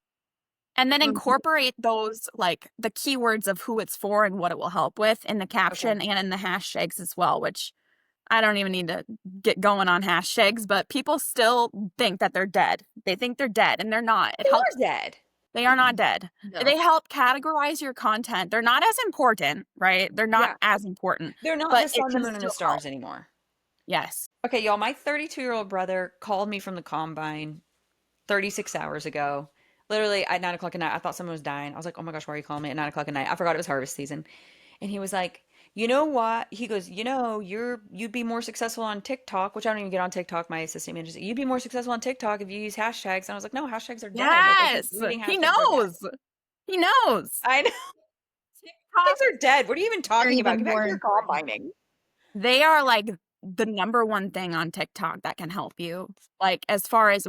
And then incorporate those, like, the keywords of who it's for and what it will help with in the caption and in the hashtags as well, which I don't even need to get going on hashtags, but people still think that they're dead. They think they're dead, and they're not. They are dead. They are not dead. No. They help categorize your content. They're not as important, right? They're not as important. They're not but the sun, it the can moon, and the still stars help. anymore. Yes. Okay, y'all, my 32-year-old brother called me from the combine 36 hours ago. Literally at 9 o'clock at night. I thought someone was dying. I was like, oh my gosh, why are you calling me at 9 o'clock at night? I forgot it was harvest season. And he was like, you know what? He goes, you'd be more successful on TikTok, which I don't even get on TikTok. My assistant manager said, you'd be more successful on TikTok if you use hashtags. And I was like, no, hashtags are dead. Yes. Like, He knows. He knows. I know. Hashtags are dead. What are you even talking about? Get back to your combining. They are like the number one thing on TikTok that can help you. Like, as far as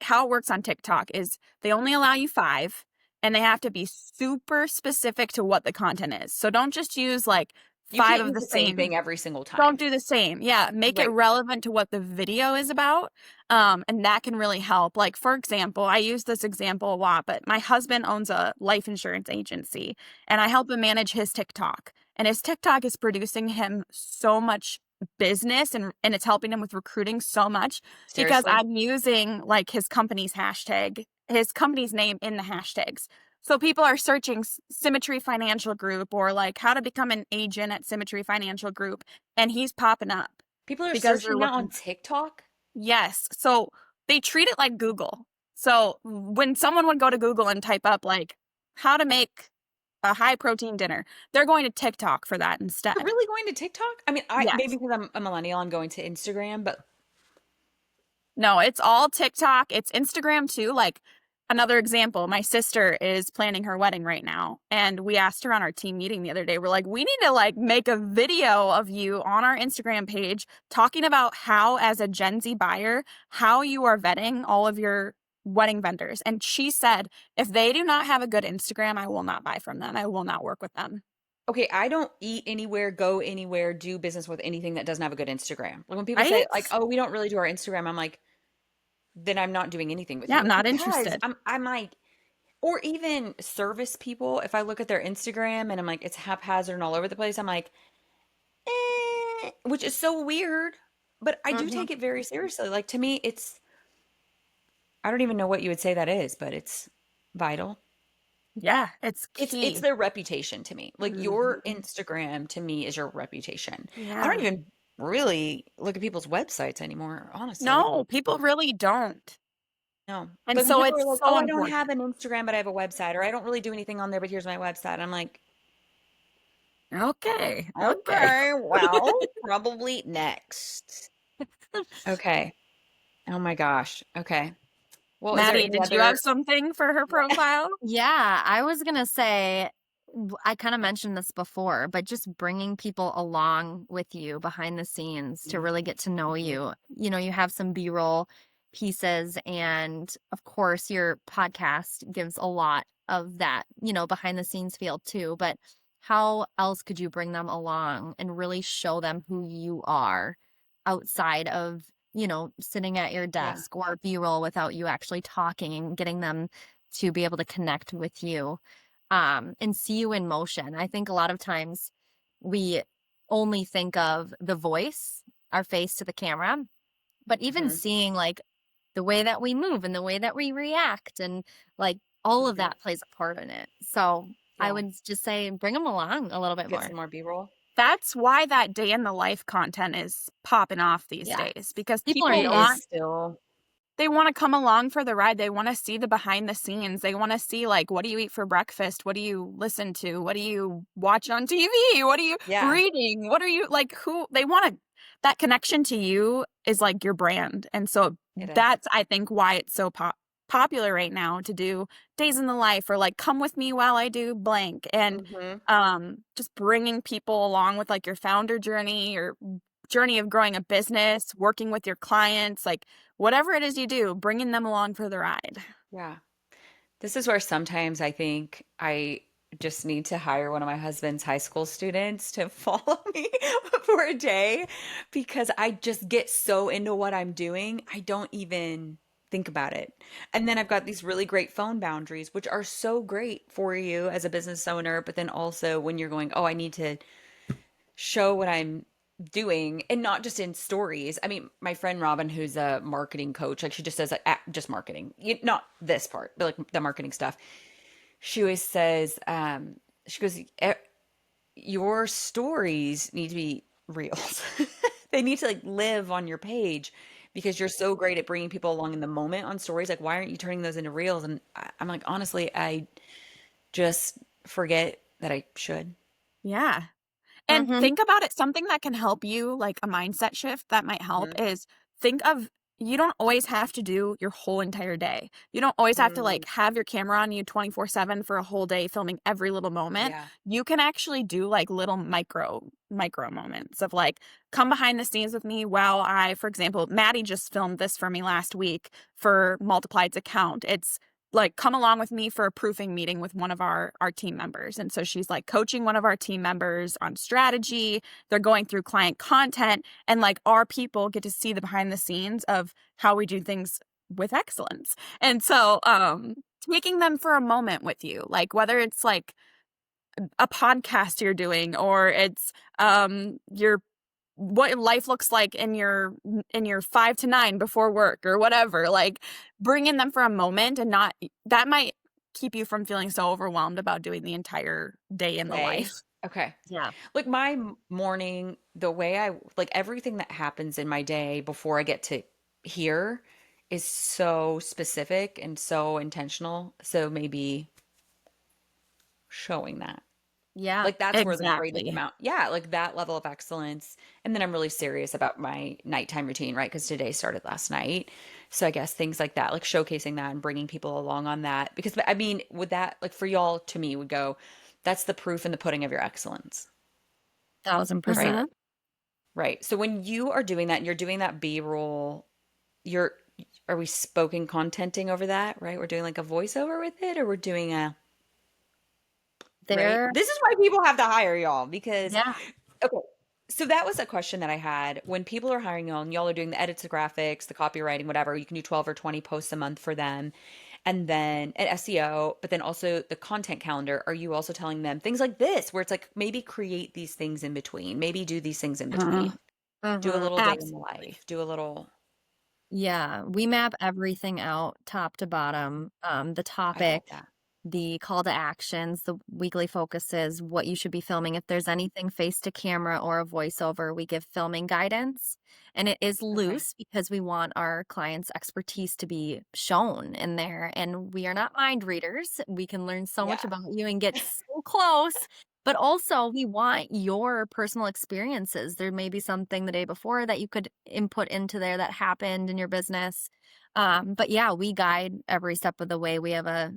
how it works on TikTok is they only allow you 5, and they have to be super specific to what the content is. So don't just use like 5 of the same thing every single time. Don't do the same. Yeah. Make it relevant to what the video is about. And that can really help. Like, for example, I use this example a lot, but my husband owns a life insurance agency, and I help him manage his TikTok. And his TikTok is producing him so much business, and it's helping him with recruiting so much. Seriously? Because I'm using like his company's name in the hashtags. So people are searching Symmetry Financial Group or like how to become an agent at Symmetry Financial Group, and he's popping up People are because they're searching that looking. on TikTok? Yes. So they treat it like Google. So when someone would go to Google and type up like how to make a high protein dinner, they're going to TikTok for that instead. You're really going to TikTok? I mean, maybe Yes. because I'm a millennial, I'm going to Instagram, but No, it's all TikTok. It's Instagram too. Like another example, my sister is planning her wedding right now. And we asked her on our team meeting the other day, we're like, we need to like make a video of you on our Instagram page talking about how, as a Gen Z buyer, how you are vetting all of your wedding vendors. And she said, if they do not have a good Instagram, I will not buy from them. I will not work with them. okay, I don't eat anywhere, go anywhere, do business with anything that doesn't have a good Instagram. Like when people say Right? like, "Oh, we don't really do our Instagram," I'm like, then I'm not doing anything with Yeah, you I'm not because interested. I'm like, or even service people. If I look at their Instagram and I'm like, it's haphazard and all over the place, I'm like, which is so weird. But I do Mhm. take it very seriously. Like to me, I don't even know what you would say that is, but it's vital. Yeah, it's It's key. their reputation to me. Like your Mhm. Instagram to me is your reputation. I don't Yeah. even really look at people's websites anymore, honestly. No, people really don't. No. And But when so people are it's like, so "Oh, I don't have important. an Instagram, but I have a website," or "I don't really do anything on there, but here's my website." I'm like, Okay. Okay. "Okay, well, probably next." Okay. Oh my gosh. Okay. Well, is there Madie, any did you have other something for her profile? Yeah, I was gonna say, I kind of mentioned this before, but just bringing people along with you behind the scenes to really get to know Mhm. you. You know, you have some B-roll pieces, and of course, your podcast gives a lot of that, behind the scenes feel too. But how else could you bring them along and really show them who you are outside of, sitting at your Yeah. desk or B-roll without you actually talking and getting them to be able to connect with you and see you in motion. I think a lot of times we only think of the voice, our face to the camera, but even Mhm. seeing like the way that we move and the way that we react and like all of Mhm. that plays a part in it. So I Yeah. would just say bring them along a little bit Get more. some more B-roll. That's why that day in the life content is popping off these Yeah. days because People are It is nosy. still. they want to come along for the ride. They want to see the behind the scenes. They want to see like what do you eat for breakfast? What do you listen to? What do you watch on TV? What are you Yeah, reading? What are you like who they want to that connection to you is like your brand. And so it is. that's I think why it's so popular right now to do days in the life or like come with me while I do blank and Mhm. just bringing people along with like your founder journey or journey of growing a business, working with your clients, like whatever it is you do, bringing them along for the ride. Yeah. This is where sometimes I think I just need to hire one of my husband's high school students to follow me for a day because I just get so into what I'm doing, I don't even think about it. And then I've got these really great phone boundaries, which are so great for you as a business owner, but then also when you're going, oh, I need to show what I'm doing and not just in stories. I mean, my friend Robin, who's a marketing coach, like she just does like just marketing, not this part, but like the marketing stuff. She always says, she goes, your stories need to be reels. They need to like live on your page because you're so great at bringing people along in the moment on stories. Like, why aren't you turning those into reels? And I'm like, honestly, I just forget that I should. Yeah. And Mm-hmm. think about it. Something that can help you, like a mindset shift that might help, Mhm. is think of you don't always have to do your whole entire day. You don't always have to like Mm, have your camera on you 24/7 for a whole day filming every little moment. yeah. You can actually do like little micro moments of like come behind the scenes with me while I, for example, Madie just filmed this for me last week for Multiplied's account. It's like come along with me for a proofing meeting with one of our team members. And so she's like coaching one of our team members on strategy. They're going through client content and like our people get to see the behind the scenes of how we do things with excellence. And so taking them for a moment with you, like whether it's like a podcast you're doing or it's your what life looks like in your 5 to 9 before work or whatever, like bringing them for a moment and not that might keep you from feeling so overwhelmed about doing the entire day in the Day. life. Okay. Yeah. Like my morning, the way I like everything that happens in my day before I get to here is so specific and so intentional. So maybe showing that. Yeah. Like that's where the greatest Exactly. amount, yeah, like that level of excellence. And then I'm really serious about my nighttime routine, right? Because today started last night. So I guess things like that, like showcasing that and bringing people along on that. Because I mean, would that, like for y'all, to me, would go, that's the proof in the pudding of your excellence, right? 1000%. Right. So when you are doing that and you're doing that B-roll, you're, are we spoken contenting over that, right? We're doing like a voiceover with it, or we're doing a, right? There. This is why people have to hire y'all because, Yeah. okay. So that was a question that I had when people are hiring y'all and y'all are doing the edits, the graphics, the copywriting, whatever. You can do 12 or 20 posts a month for them. And then at SEO, but then also the content calendar. Are you also telling them things like this, where it's like maybe create these things in between, maybe do these things in Uh-huh. between, do a Mhm. little day in the Absolutely. life, do a little, Yeah, we map everything out top to bottom. The I love topic, that. the call to actions, the weekly focuses, what you should be filming. If there's anything face to camera or a voiceover, we give filming guidance. And it is Okay. loose because we want our clients' expertise to be shown in there. And we are not mind readers. We can learn so much Yeah. about you and get so close. But also, we want your personal experiences. There may be something the day before that you could input into there that happened in your business. But yeah, we guide every step of the way. We have a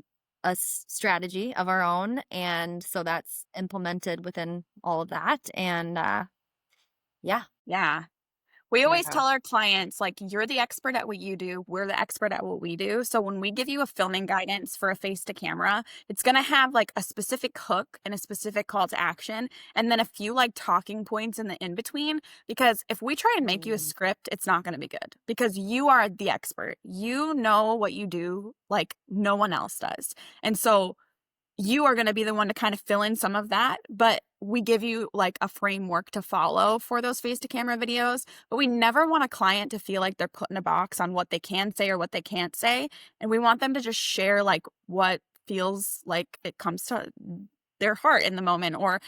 strategy of our own, and so that's implemented within all of that. And yeah. Yeah. We Oh my always tell gosh. our clients, like, you're the expert at what you do. We're the expert at what we do. So when we give you a filming guidance for a face to camera, it's going to have like a specific hook and a specific call to action, and then a few like talking points in the in between. Because if we try and make you a Mm. script, it's not going to be good because you are the expert. You know what you do like no one else does. And so you are going to be the one to kind of fill in some of that, but we give you like a framework to follow for those face to camera videos. But we never want a client to feel like they're put in a box on what they can say or what they can't say. And we want them to just share like what feels like it comes to their heart in the moment, or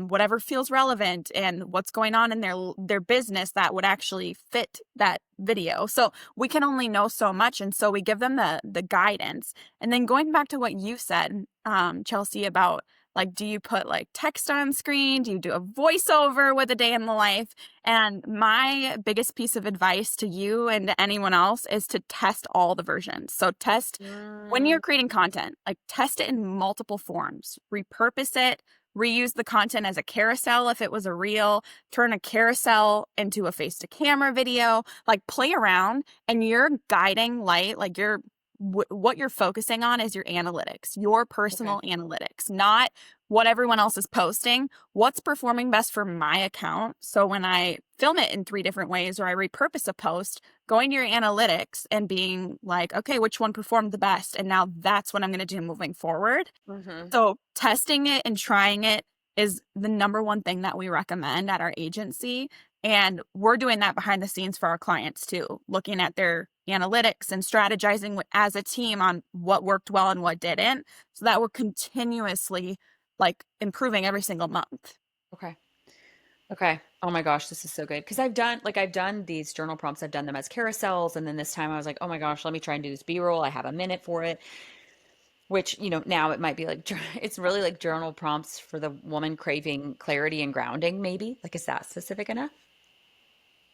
whatever feels relevant and what's going on in their business that would actually fit that video. So we can only know so much, and so we give them the guidance. And then going back to what you said, Chelsea, about like, do you put like text on screen? Do you do a voiceover with a day in the life? And my biggest piece of advice to you and to anyone else is to test all the versions. So test when Mm. you're creating content, like test it in multiple forms, repurpose it, reuse the content as a carousel if it was a reel, turn a carousel into a face to camera video, like play around, and you're guiding light, like you're what you're focusing on is your analytics, your Okay. personal analytics, not what everyone else is posting, what's performing best for my account. So when I film it in 3 different ways or I repurpose a post, going to your analytics and being like, okay, which one performed the best? And now that's what I'm going to do moving forward. Mm-hmm. So testing it and trying it is the number one thing that we recommend at our agency. And we're doing that behind the scenes for our clients too, looking at their analytics and strategizing as a team on what worked well and what didn't, so that we're continuously like improving every single month. Okay. Okay. Oh my gosh, this is so good. Because I've done these journal prompts, I've done them as carousels, and then this time I was like, oh my gosh, let me try and do this B-roll. I have a minute for it, which, now it might be like it's really like journal prompts for the woman craving clarity and grounding, maybe. Like, is that specific enough?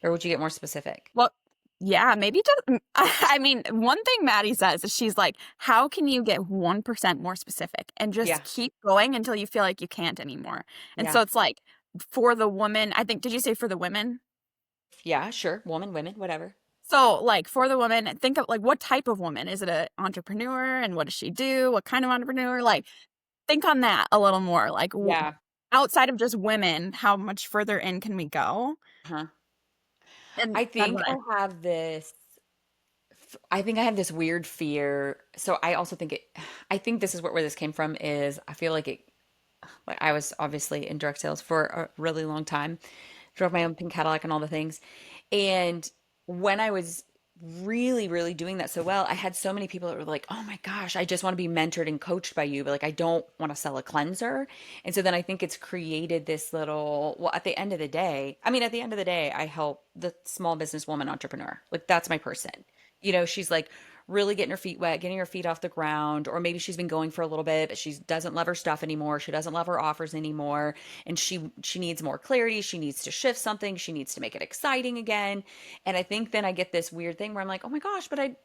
Or would you get more specific? Well, yeah, maybe just, I mean, one thing Madie says is she's like, how can you get 1% more specific and just Yeah. keep going until you feel like you can't anymore? And Yeah. so it's like for the woman, I think, did you say for the women? Yeah, sure. Woman, women, whatever. So, like, for the woman, think of like what type of woman is it? An entrepreneur, and what does she do? What kind of entrepreneur? Like, think on that a little more. Like, Yeah. outside of just women, how much further in can we go? Huh. And I that's think what I have this I think I have this weird fear. So I also think I think this is where this came from is I feel like I was obviously in direct sales for a really long time, drove my own pink Cadillac and all the things. And when I was really, really doing that so well. I had so many people that were like, "Oh my gosh, I just want to be mentored and coached by you, but like I don't want to sell a cleanser." And so then I think it's created this little, well, at the end of the day, I mean, at the end of the day, I help the small business woman entrepreneur. Like that's my person. She's like really getting her feet wet, getting her feet off the ground, or maybe she's been going for a little bit, but she doesn't love her stuff anymore. She doesn't love her offers anymore, and she needs more clarity. She needs to shift something. She needs to make it exciting again. And I think then I get this weird thing where I'm like, oh my gosh, but I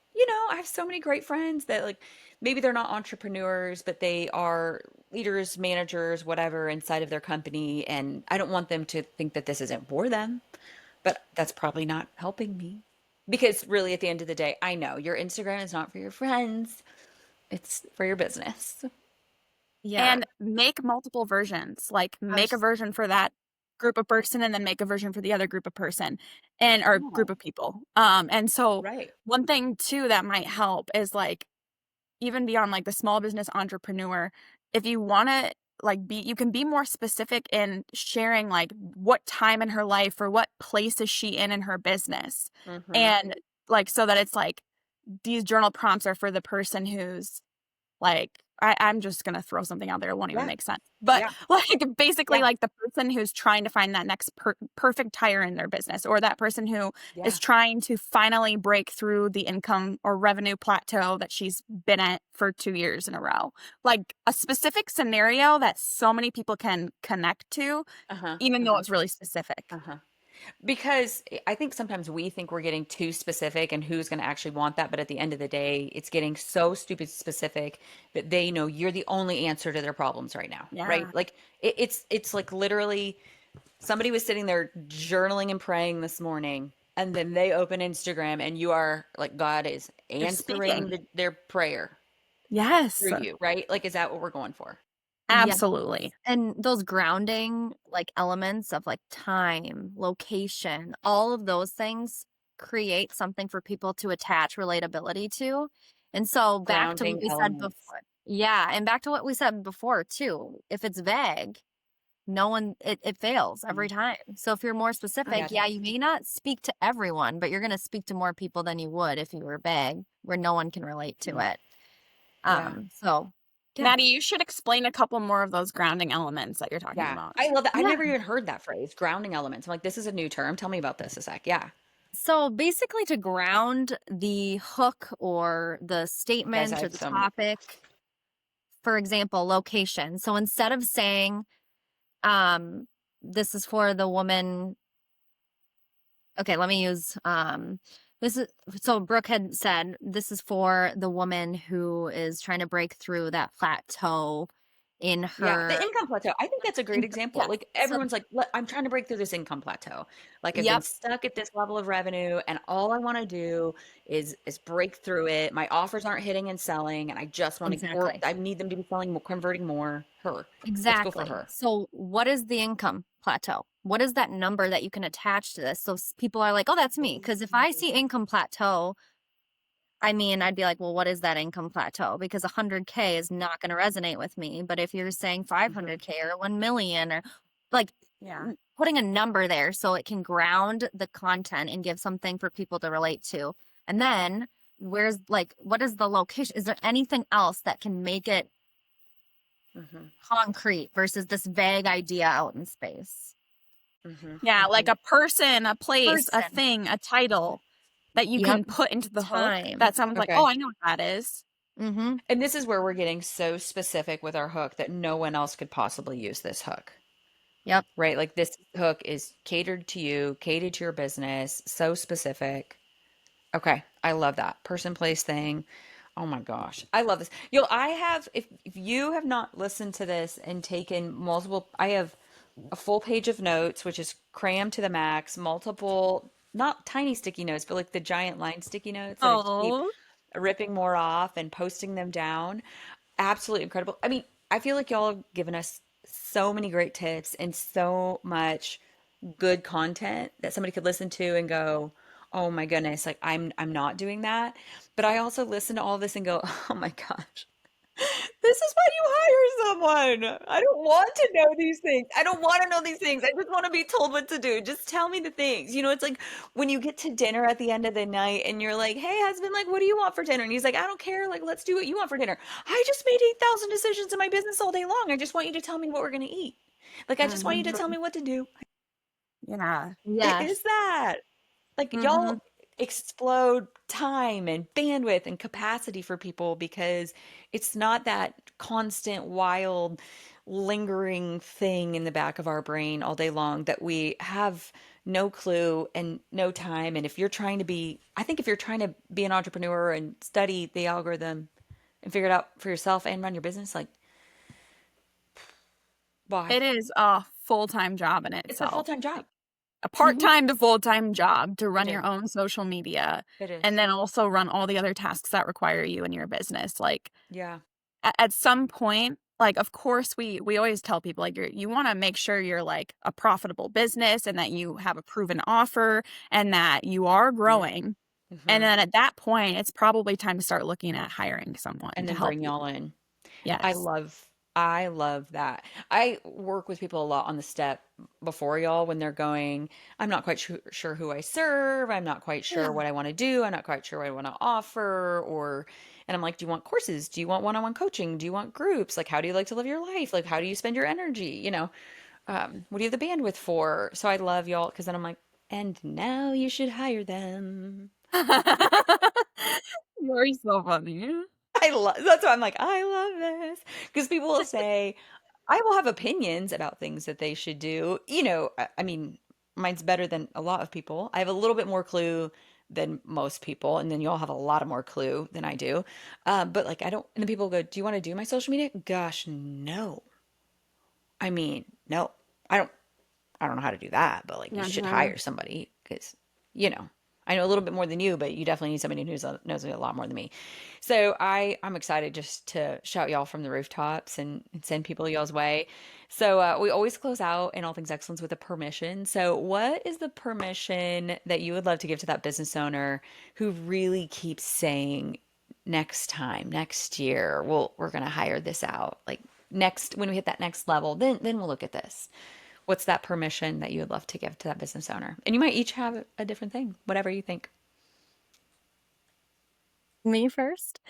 have so many great friends that like maybe they're not entrepreneurs, but they are leaders, managers, whatever inside of their company. And I don't want them to think that this isn't for them, but that's probably not helping me. Because really, at the end of the day, I know your Instagram is not for your friends, it's for your business. Yeah. And make multiple versions. Like make a Abs- version for that group of person and then make a version for the other group of person and or Yeah, group of people. And so right. one thing too that might help is like even beyond like the small business entrepreneur, if you want to like you can be more specific in sharing like what time in her life or what place is she in her business. Mm-hmm. And like so that it's like these journal prompts are for the person who's like I'm just gonna throw something out there. It won't even Yeah, make sense. But yeah, like basically yeah, like the person who's trying to find that next perfect hire in their business, or that person who is yeah. trying to finally break through the income or revenue plateau that she's been at for 2 years in a row. Like a specific scenario that so many people can connect to, Uh-huh. even though Uh-huh. it's really specific. Uh-huh. Because I think sometimes we think we're getting too specific and who's going to actually want that, but at the end of the day, it's getting so stupid specific that they know you're the only answer to their problems right now, right? Yeah. Like it's like literally somebody was sitting there journaling and praying this morning, and then they open Instagram, and you are like God is They're answering speaking. their prayer Yes. through you, right? Like, is that what we're going for? Yes. Absolutely. And those grounding like elements of like time, location, all of those things create something for people to attach relatability to. And so back to what Grounding we said elements. before. Yeah, and back to what we said before too. If it's vague, no one it fails every Mm. time. So if you're more specific, Yes. yeah, you may not speak to everyone, but you're going to speak to more people than you would if you were vague, where no one can relate to Mm. it. Yeah. So yeah. Maddie, you should explain a couple more of those grounding elements that you're talking Yeah. about. I love that. I Yeah. never even heard that phrase, grounding elements. I'm like, this is a new term. Tell me about this a sec. Yeah. So basically, to ground the hook or the Guys, I statement or have the so many. topic, for example, location. So instead of saying, um, this is for the woman, okay, let me use, this is, so Brooke had said, this is for the woman who is trying to break through that plateau in Yeah, the her, income plateau. I think that's a great example. yes. Like So, everyone's like, I'm trying to break through this income plateau. Like I've been yep, stuck at this level of revenue, and all I want to do is break through it. My offers aren't hitting and selling, and I just want to, or exactly. I need them to be selling more, converting more. Her. Let's go for Exactly. her. So, what is the income plateau? What is that number that you can attach to this? So, people are like, oh, that's me. Because if I see income plateau, I mean, I'd be like, well, what is that income plateau? Because 100K is not going to resonate with me. But if you're saying Mhm. 500K or 1 million or like Yeah. putting a number there so it can ground the content and give something for people to relate to. And then, where's like, what is the location? Is there anything else that can make it Mhm. concrete versus this vague idea out in space? Mhm. Yeah, like Mhm. a person, a place, a Person. thing, a title that you Yep. can put into the hook Time. that someone's like, oh, Okay. I know what that is. Mm-hmm. And this is where we're getting so specific with our hook that no one else could possibly use this hook. Yep. Right? Like this hook is catered to you, catered to your business, so specific. Okay, I love that person place thing. Oh my gosh, I love this. I have if you have not listened to this and taken multiple, I have a full page of notes, which is crammed to the max, multiple, not tiny sticky notes, but like the giant line sticky notes that I just keep Oh, ripping more off and posting them down. Absolutely incredible. I mean, I feel like y'all have given us so many great tips and so much good content that somebody could listen to and go, "Oh my goodness, like I'm not doing that." But I also listen to all this and go, "Oh my gosh. This is why you hire someone. I don't want to know these things. I don't want to know these things. I just want to be told what to do. Just tell me the things. It's like when you get to dinner at the end of the night and you're like, "Hey, husband, like, what do you want for dinner?" And he's like, "I don't care. Like, let's do what you want for dinner." I just made 8,000 decisions in my business all day long. I just want you to tell me what we're going to eat. Like, I just want you to tell Mhm. me what to do. Yeah. It is Yes. that. Like, y'all Mhm. explode time and bandwidth and capacity for people because it's not that constant, wild, lingering thing in the back of our brain all day long that we have no clue and no time. And I think if you're trying to be an entrepreneur and study the algorithm and figure it out for yourself and run your business, like, why? It is a full-time job in It's a itself. full-time job. A Mhm. part-time to full-time job to It run is. your own social media It and is. then also run all the other tasks that require you in your business. Like Yeah. at some point, like of course we always tell people like you want to make sure you're like a profitable business and that you have a proven offer and that you are growing. And Hmm. then at that point, it's probably time to start looking at hiring someone And to then help bring you. y'all in. I Yes. love I love that. I work with people a lot on the step before y'all when they're going, I'm not quite sure who I serve. I'm not quite sure Yeah. what I want to do. I'm not quite sure what I want to offer and I'm like, do you want courses? Do you want one-on-one coaching? Do you want groups? Like, how do you like to live your life? Like, how do you spend your energy? What do you have the bandwidth for? So I love y'all because then I'm like, and now you should hire them. You're so funny. That's why I'm like, I love this. Because people will say, I will have opinions about things that they should do. I mean, mine's better than a lot of people. I have a little bit more clue than most people, and then y'all have a lot of more clue than I do. But like, I don't, and then people go, do you want to do my social media? Gosh, no. I mean, no. I don't I don't know how to do that, but like you should Mhm. hire somebody because, you know, I know a little bit more than you, but you definitely need somebody who knows a lot more than me. So I'm excited just to shout y'all from the rooftops and send people y'all's way. So we always close out in All Things Excellence with a permission. So what is the permission that you would love to give to that business owner who really keeps saying next time, next year, we're gonna hire this out. Like next when we hit that next level, then we'll look at this. What's that permission that you would love to give to that business owner? And you might each have a different thing, whatever you think. Me first.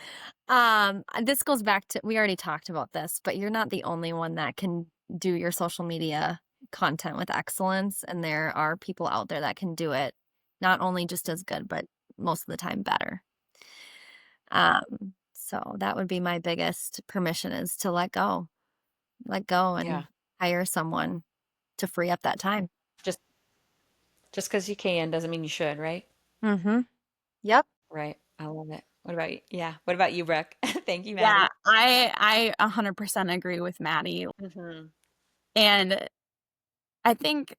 This goes back to we already talked about this, but you're not the only one that can do your social media content with excellence, and there are people out there that can do it not only just as good, but most of the time better. So that would be my biggest permission is to let go Yeah. and hire someone to free up that time. Just just because you can doesn't mean you should, right? Mm-hmm. Yep. Right. I love it. What about you? Yeah. What about you, Brooke? Thank you, Yeah, Madie. I 100% agree with Madie. Hmm. And I think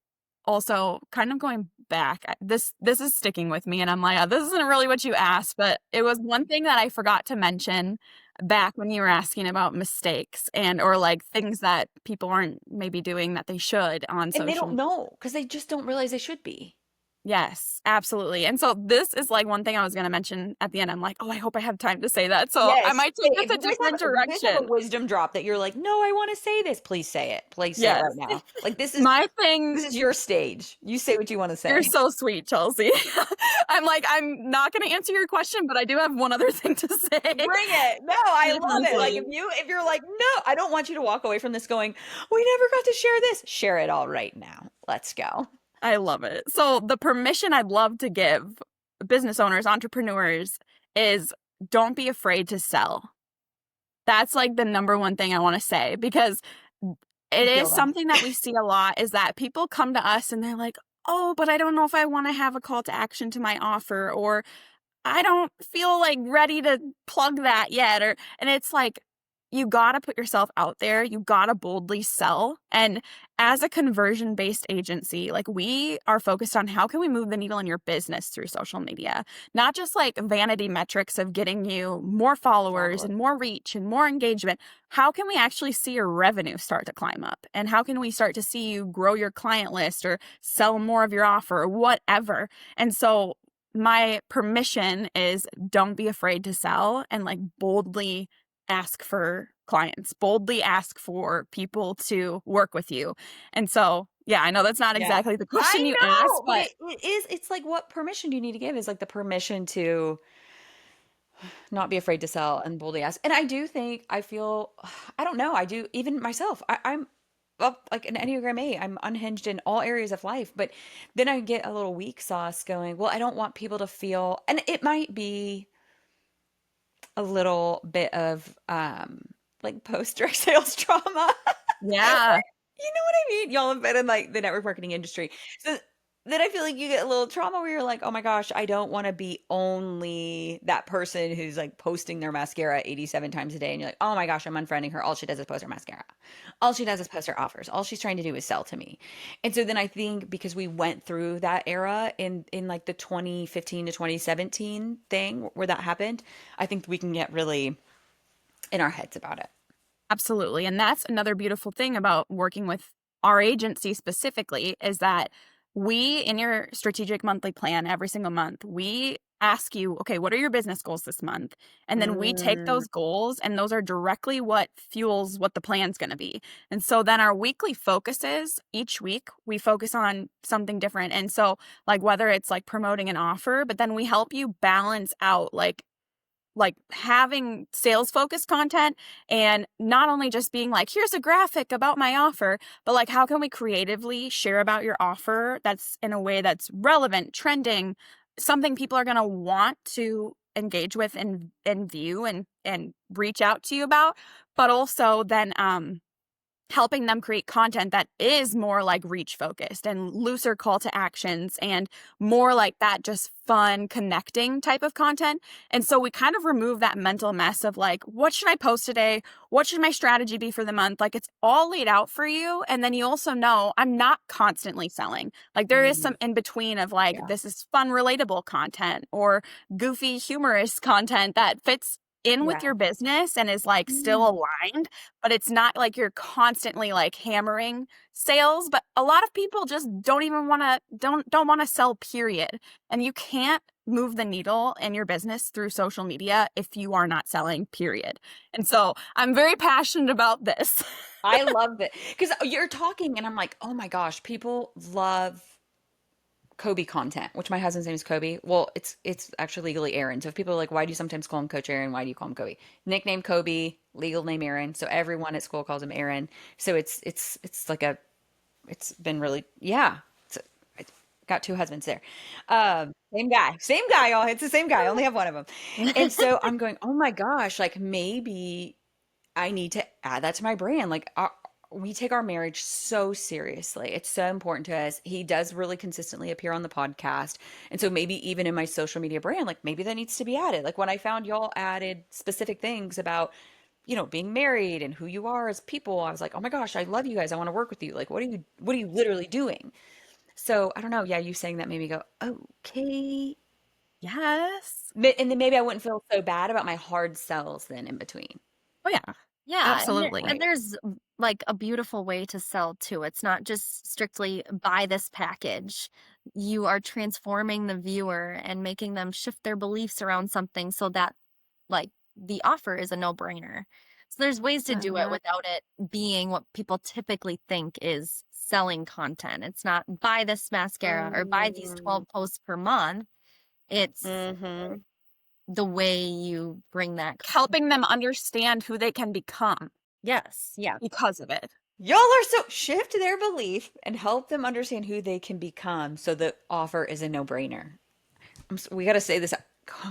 also kind of going back, this is sticking with me and I'm like, this isn't really what you asked, but it was one thing that I forgot to mention back when you were asking about mistakes and or like things that people aren't maybe doing that they should on And they social don't media. know because they just don't realize they should be. Yes, absolutely. And so this is like one thing I was going to mention at the end. I'm like, oh, I hope I have time to say that. So I Yes. might Say, take this a different if you guys have a direction. wisdom drop that you're like, no, I want to say this, please say it. Please say it Yes. right now. Like My thing. this is your stage. You say what you want to You're say. so sweet, Chelsea. I'm like, I'm not going to answer your question, but I do have one other thing to say. Bring it. No, I love it. Like Seriously. if you're like, no, I don't want you to walk away from this going, we never got to share this. Share it all right now. Let's go. I love it. So the permission I'd love to give business owners, entrepreneurs is don't be afraid to sell. That's like the number one thing I want to say because I it feel is that. something that we see a lot is that people come to us and they're like, oh, but I don't know if I want to have a call to action to my offer, or I don't feel like ready to plug that yet. And it's like, you got to put yourself out there. You got to boldly sell. And as a conversion based agency, like we are focused on how can we move the needle in your business through social media, not just like vanity metrics of getting you more followers Exactly. and more reach and more engagement. How can we actually see your revenue start to climb up? And how can we start to see you grow your client list or sell more of your offer or whatever? And so my permission is don't be afraid to sell and like boldly ask for clients, boldly ask for people to work with you. And so, yeah, I know that's not Yeah. exactly the I question you asked, know, but but it is, it's like what permission do you need to give is like the permission to not be afraid to sell and boldly ask. And I do think, I feel, I don't know, I do, even myself, I'm up like an Enneagram 8. I'm unhinged in all areas of life. But then I get a little weak sauce going, well, I don't want people to feel, and it might be a little bit of like post direct sales trauma. yeah. You know what I mean? Y'all have been in like the network marketing industry. So then I feel like you get a little trauma where you're like, oh my gosh, I don't want to be only that person who's like posting their mascara 87 times a day. And you're like, oh my gosh, I'm unfriending her. All she does is post her mascara. All she does is post her offers. All she's trying to do is sell to me. And so then I think because we went through that era in like the 2015 to 2017 thing where that happened, I think we can get really in our heads about it. Absolutely. And that's another beautiful thing about working with our agency specifically is that we, in your strategic monthly plan every single month, we ask you, okay, what are your business goals this month? And then we take Mm, those goals, and those are directly what fuels what the plan's going to be. And so then our weekly focuses, each week we focus on something different. And so like whether it's like promoting an offer, but then we help you balance out like having sales focused content and not only just being like, here's a graphic about my offer, but like, how can we creatively share about your offer that's in a way that's relevant, trending, something people are going to want to engage with and view and reach out to you about, but also then, helping them create content that is more like reach focused and looser call to actions and more like that just fun connecting type of content. And so we kind of remove that mental mess of like, what should I post today? What should my strategy be for the month? Like it's all laid out for you. And then you also know I'm not constantly selling. Like there is mm, some in between of like, yeah. this is fun, relatable content or goofy, humorous content that fits in with Yeah. your business and is like still Mm. aligned, but it's not like you're constantly like hammering sales. But a lot of people just don't even want to don't want to sell, period. And you can't move the needle in your business through social media if you are not selling, period. And so I'm very passionate about this. I love it because you're talking and I'm like, oh my gosh, people love Kobe content, which my husband's name is Kobe. Well, it's actually legally Aaron. So if people are like, why do you sometimes call him Coach Aaron? Why do you call him Kobe? Nickname Kobe, legal name Aaron. So everyone at school calls him Aaron. So it's like a it's been really yeah. I got two husbands there. Same guy, y'all. It's the same guy. I only have one of them. And so I'm going, oh my gosh, like maybe I need to add that to my brand. Like we take our marriage so seriously. It's so important to us. He does really consistently appear on the podcast. And so maybe even in my social media brand, like maybe that needs to be added. Like when I found y'all added specific things about, being married and who you are as people, I was like, "Oh my gosh, I love you guys. I want to work with you." Like what are you literally doing? So, I don't know. Yeah, you saying that made me go, "Okay." Yes. And then maybe I wouldn't feel so bad about my hard sells then in between. Oh yeah, Yeah, absolutely. and there's like a beautiful way to sell too. It's not just strictly buy this package. You are transforming the viewer and making them shift their beliefs around something so that like the offer is a no-brainer. So there's ways to do it Uh-huh. without it being what people typically think is selling content. It's not buy this mascara or buy these Mm, 12 posts per month. It's mhm. the way you bring that. Helping them understand who they can become Yes, yeah. because of it. Y'all are so shift their belief and help them understand who they can become so the offer is a no-brainer. We got to say this.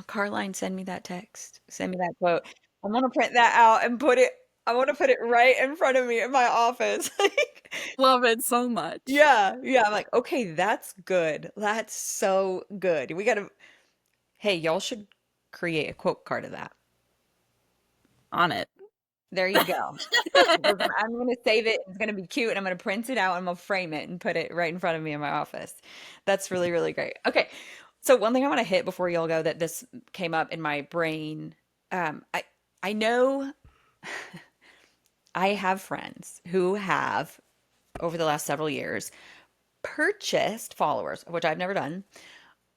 Carline, send me that text. Send me that quote. I'm gonna print that out and put it. I want to put it right in front of me in my office. Like, Love it so much. yeah, yeah. I'm like, okay, that's good. That's so good. We gotta. Hey, y'all should create a quote card of that. On it. There you go. I'm gonna save it. It's gonna be cute, and I'm gonna print it out and I'm gonna frame it and put it right in front of me in my office. That's really, really great. Okay, so one thing I want to hit before y'all go that this came up in my brain. I know I have friends who have over the last several years purchased followers, which I've never done.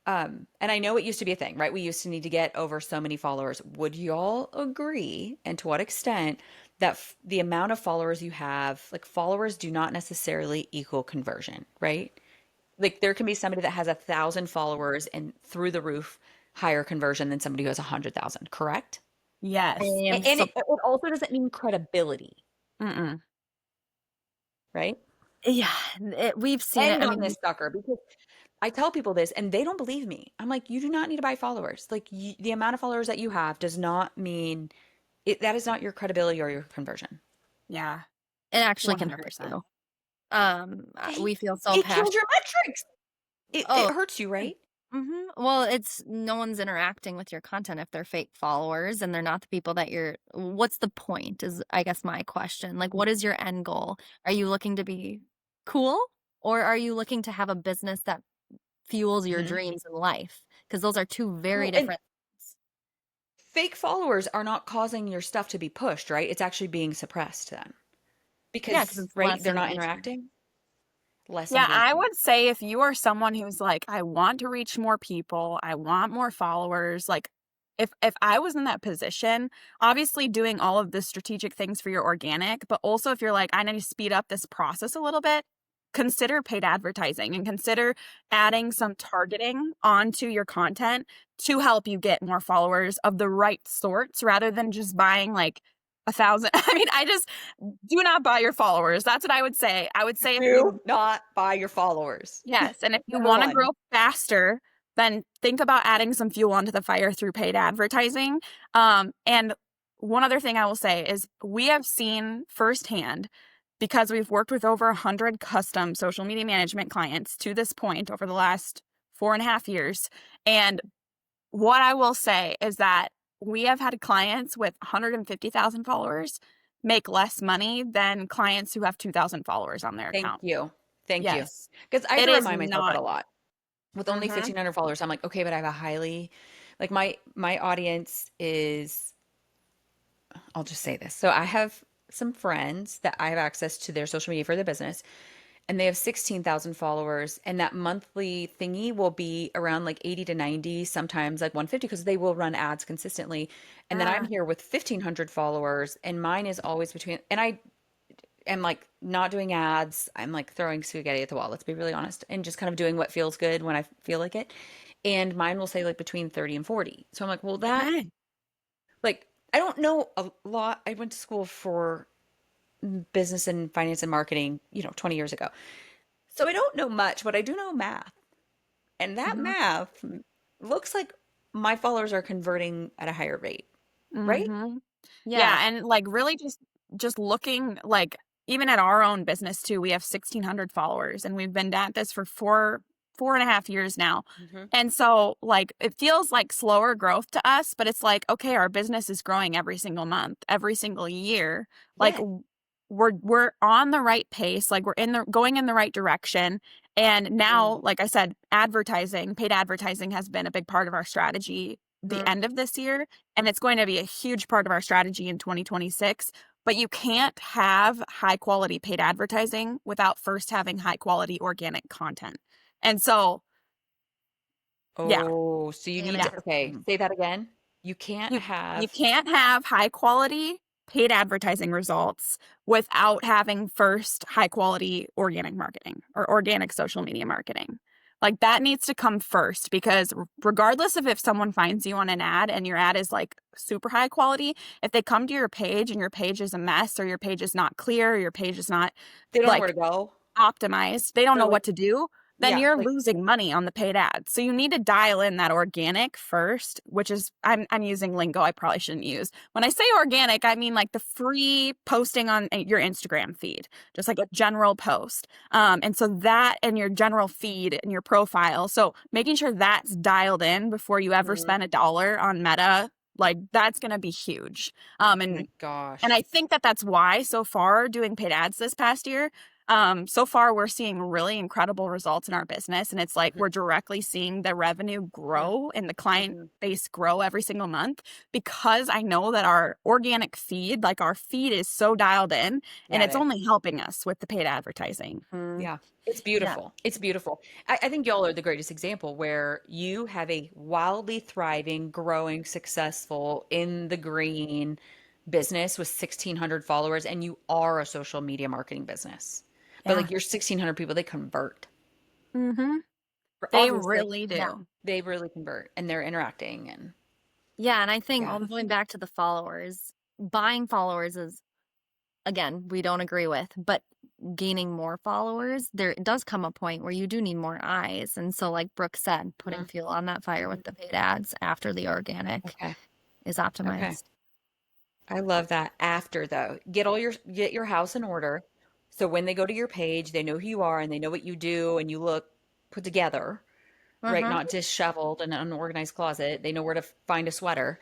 And I know it used to be a thing, right? We used to need to get over so many followers. Would y'all agree, and to what extent, that the amount of followers you have, like followers do not necessarily equal conversion, right? Like there can be somebody that has 1,000 followers and through the roof higher conversion than somebody who has 100,000, correct? I Yes. am And so it also doesn't mean credibility, Mm-mm. right? yeah, we've seen it. End I on mean, this sucker because I tell people this and they don't believe me. I'm like, you do not need to buy followers. Like the amount of followers that you have does not mean that is not your credibility or your conversion. Yeah. it actually can hurt 100%. you. They- We feel so It kills passionate. your metrics. It Oh, hurts you, right? Well, it's no one's interacting with your content if they're fake followers and they're not the people that you're. What's the point? Is I guess my question. Like, what is your end goal? Are you looking to be cool, or are you looking to have a business that fuels your Mhm. dreams in life? Because those are two very Well, and different things. fake followers are not causing your stuff to be pushed, right? It's actually being suppressed then Yeah, because because, it's right, less they're not engagement. interacting, less Yeah, I engagement. would say if you are someone who's like, I want to reach more people, I want more followers, like if I was in that position, obviously doing all of the strategic things for your organic, but also if you're like, I need to speed up this process a little bit, consider paid advertising and consider adding some targeting onto your content to help you get more followers of the right sorts rather than just buying like 1,000. I mean, I just do not buy your followers. That's what I would say. I would say if Do you not buy your followers. Yes, and if you Number want to one. grow faster, then think about adding some fuel onto the fire through paid advertising. And one other thing I will say is we have seen firsthand, because we've worked with over 100 custom social media management clients to this point over the last 4.5 years. And what I will say is that we have had clients with 150,000 followers make less money than clients who have 2,000 followers on their Thank account. you. Thank you. Yes. Because I have It to is remind myself that not. a lot. With only Mhm. 1,500 followers, I'm like, okay, but I have a highly, like my audience is, I'll just say this. So I have some friends that I have access to their social media for their business, and they have 16,000 followers, and that monthly thingy will be around like 80 to 90, sometimes like 150, because they will run ads consistently. And then I'm Ah, here with 1,500 followers, and mine is always between, and I am like not doing ads. I'm like throwing spaghetti at the wall, let's be really honest, and just kind of doing what feels good when I feel like it. And mine will say like between 30 and 40. So I'm like, well, that, okay. like, I don't know a lot. I went to school for business and finance and marketing, 20 years ago. So I don't know much, but I do know math. And that Mhm. math looks like my followers are converting at a higher rate, right? Mhm. Yeah. Yeah, and like really just looking like even at our own business too, we have 1,600 followers and we've been at this for 4.5 years now. Hmm. And so like it feels like slower growth to us, but it's like, okay, our business is growing every single month, every single year. Like Yeah. we're on the right pace, like we're in the going in the right direction. And now, Mm-hmm. like I said, advertising, paid advertising has been a big part of our strategy the end of this year, and it's going to be a huge part of our strategy in 2026. But you can't have high quality paid advertising without first having high quality organic content. And so, yeah, Oh, so you need yeah. to, okay, say that again. You can't You have, can't have high quality paid advertising results without having first high quality organic marketing or organic social media marketing. Like that needs to come first because regardless of if someone finds you on an ad and your ad is like super high quality, if they come to your page and your page is a mess or your page is not clear or your page is not they don't know where like to go. optimized, they don't They're know like, what to do, then yeah, you're like losing money on the paid ads. So you need to dial in that organic first, which is I'm using lingo I probably shouldn't use. When I say organic, I mean like the free posting on your Instagram feed, just like a general post. And so that and your general feed and your profile. So making sure that's dialed in before you ever mhm. spend $1 on Meta, like that's going to be huge. Oh my And I gosh. think that that's why so far doing paid ads this past year, so far we're seeing really incredible results in our business. And it's like Mhm, we're directly seeing the revenue mhm, grow and the client mhm. base grow every single month because I know that our organic feed, like our feed is so dialed in and Yeah, it's it is. only helping us with the paid advertising. Yeah, it's Yeah. beautiful. It's beautiful. I think y'all are the greatest example where you have a wildly thriving, growing, successful, in the green business with 1,600 followers and you are a social media marketing business. But Yeah. like your 1,600 people, they convert. Mm-hmm. They Obviously, really yeah, do. they really convert and they're interacting and Yeah, and I think yeah. going back to the followers, buying followers is, again, we don't agree with, but gaining more followers, there does come a point where you do need more eyes. And so, like Brooke said, putting Mhm. fuel on that fire with the paid ads after the organic Okay. is Okay. optimized. I love that. After though, get your house in order. So when they go to your page, they know who you are and they know what you do and you look put together, right? Mm-hmm. Not disheveled in an unorganized closet. They know where to find a sweater.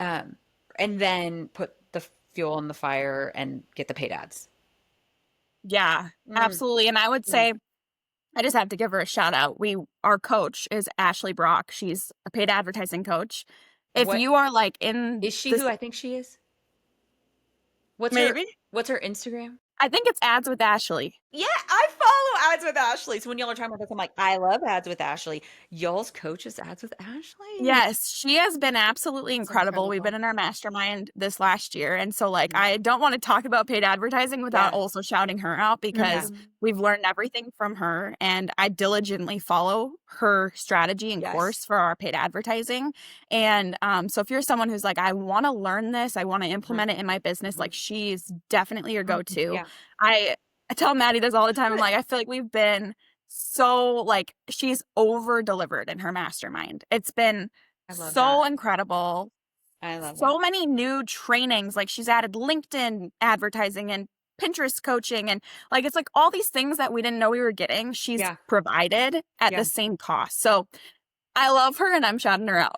Um, and then put the fuel on the fire and get the paid ads. Yeah, Mm, absolutely. And I would mm. say I just have to give her a shout out. Our coach is Ashley Brock. She's a paid advertising coach. If What you are like in is she this, who I think she is? What's her maybe what's her Instagram? I think it's ads with Ashley. Yeah, I follow Ads with Ashley. So when y'all are talking about this, I'm like, I love Ads with Ashley. Y'all's coach is Ads with Ashley. Yes, she has been absolutely It's incredible. We've incredible. been in our mastermind this last year. And so, like, Mhm. I don't want to talk about paid advertising without Yeah, also shouting her out yeah, because we've learned everything from her. And I diligently follow her strategy and yes. course for our paid advertising. And so, if you're someone who's like, I want to learn this, I want to Mhm, implement it in my business, mhm. like, she's definitely your go to. Yeah, I, I tell Maddie this all the time. I'm like, I feel like we've been so like she's over delivered in her mastermind. It's been I love that. so incredible. I love So that. many new trainings. Like she's added LinkedIn advertising and Pinterest coaching and like it's like all these things that we didn't know we were getting, she's Yeah, provided at yeah. the same cost. So I love her and I'm shouting her out.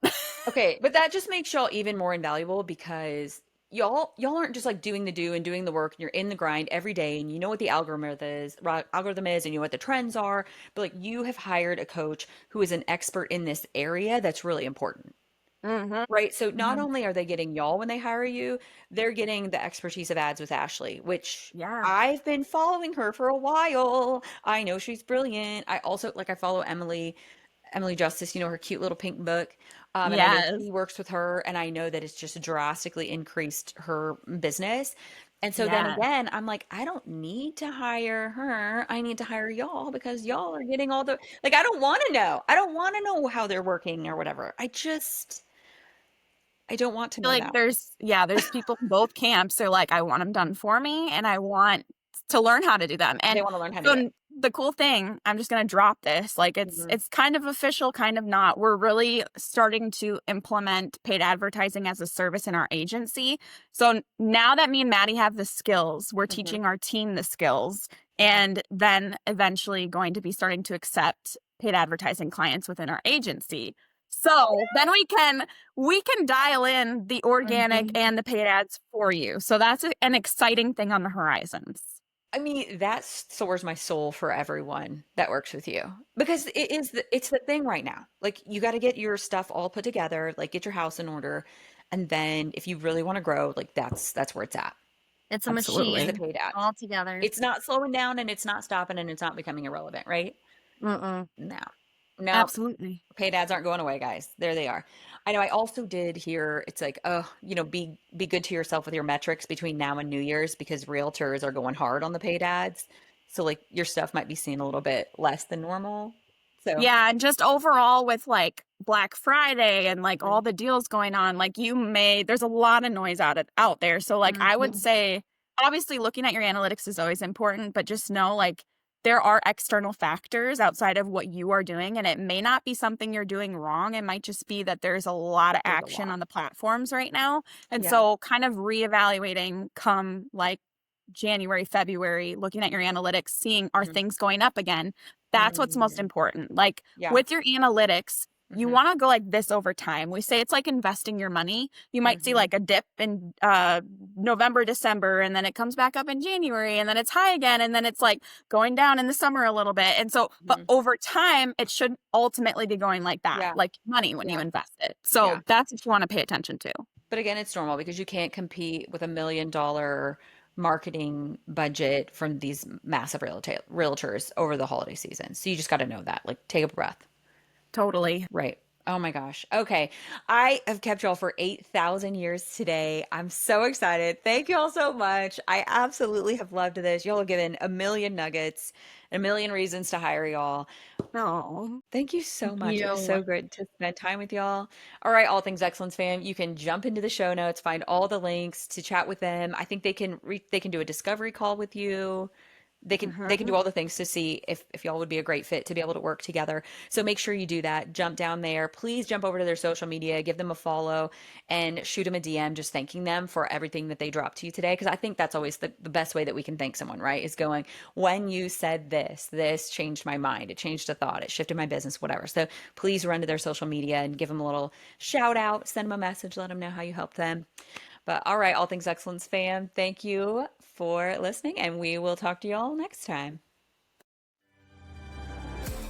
Okay, but that just makes y'all even more invaluable because y'all aren't just like doing the do and doing the work and you're in the grind every day and you know what the algorithm is and you know what the trends are, but like you have hired a coach who is an expert in this area that's really important. Mm-hmm. Right. So not only are they getting y'all when they hire you, they're getting the expertise of Ads with Ashley, which Yeah. I've been following her for a while. I know she's brilliant. I also like I follow Emily Justice, you know, her cute little pink book. And I know Yes. she works with her, and I know that it's just drastically increased her business. And so then Yeah. again, I'm like, I don't need to hire her. I need to hire y'all because y'all are getting all the, like, I don't want to know. I don't want to know how they're working or whatever. I don't want to Feel know like that. there's people in both camps. They're like, I want them done for me and I want to learn how to do them. They And want to learn how to so do it. the cool thing, I'm just gonna drop this. Like Mhm. it's kind of official, kind of not. We're really starting to implement paid advertising as a service in our agency. So now that me and Maddie have the skills, we're Mhm. teaching our team the skills Okay. and then eventually going to be starting to accept paid advertising clients within our agency. So then we can dial in the organic Mhm. and the paid ads for you. So that's an exciting thing on the horizons. I mean, that soars my soul for everyone that works with you because it's the thing right now. Like you got to get your stuff all put together, like get your house in order, and then if you really want to grow, like that's where it's at. It's a Is the Absolutely. machine paid ads. altogether. It's not slowing down and it's not stopping and it's not becoming irrelevant, right? Mm-mm. No. No, Absolutely. paid ads aren't going away, guys. There they are. I know I also did hear it's like, oh, you know, be good to yourself with your metrics between now and New Year's because realtors are going hard on the paid ads. So like your stuff might be seen a little bit less than normal. So, Yeah, and just overall with like Black Friday and like mhm, all the deals going on, like there's a lot of noise out there. So like I would Mhm. say obviously looking at your analytics is always important, but just know like there are external factors outside of what you are doing and it may not be something you're doing wrong. It might just be that there's a lot of there's a action lot. on the platforms right now. And Yeah. so kind of reevaluating come like January, February, looking at your analytics, seeing are Mhm. things going up again. That's what's most Mm, important. Like yeah. with your analytics, you Hmm. want to go like this over time. We say it's like investing your money. You might see Hmm. like a dip in November, December, and then it comes back up in January, and then it's high again, and then it's like going down in the summer a little bit. And so, but Hmm. over time, it should ultimately be going like that, Yeah. like money when you Yeah. invest it. So Yeah. that's what you want to pay attention to. But again, it's normal because you can't compete with $1 million marketing budget from these massive realtors over the holiday season. So you just got to know that. Like, take a breath. Totally. Right. Oh my gosh. Okay. I have kept y'all for 8,000 years today. I'm so excited. Thank y'all so much. I absolutely have loved this. Y'all have given a million nuggets, a million reasons to hire y'all. No, Thank you so thank much. It was you. so great to spend time with y'all. All right, All Things Excellence fam, you can jump into the show notes, find all the links to chat with them. I think they can do a discovery call with you. They can do Mhm. all the things to see if y'all would be a great fit to be able to work together. So make sure you do that. Jump down there. Please jump over to their social media, give them a follow, and shoot them a DM just thanking them for everything that they dropped to you today. Because I think that's always the best way that we can thank someone, right? Is going, when you said this changed my mind. It changed a thought. It shifted my business, whatever. So please run to their social media and give them a little shout out, send them a message, let them know how you helped them. But all right, All Things Excellence fam, thank you for listening, and we will talk to you all next time.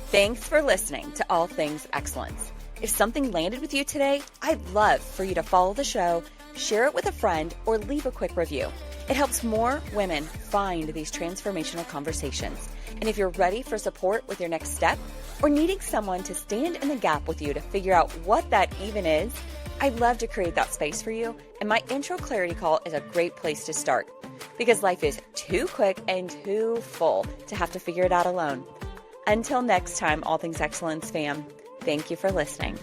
Thanks for listening to All Things Excellence. If something landed with you today, I'd love for you to follow the show, share it with a friend, or leave a quick review. It helps more women find these transformational conversations. And if you're ready for support with your next step, or needing someone to stand in the gap with you to figure out what that even is, I'd love to create that space for you, and my intro clarity call is a great place to start. Because life is too quick and too full to have to figure it out alone. Until next time, All Things Excellence fam, thank you for listening.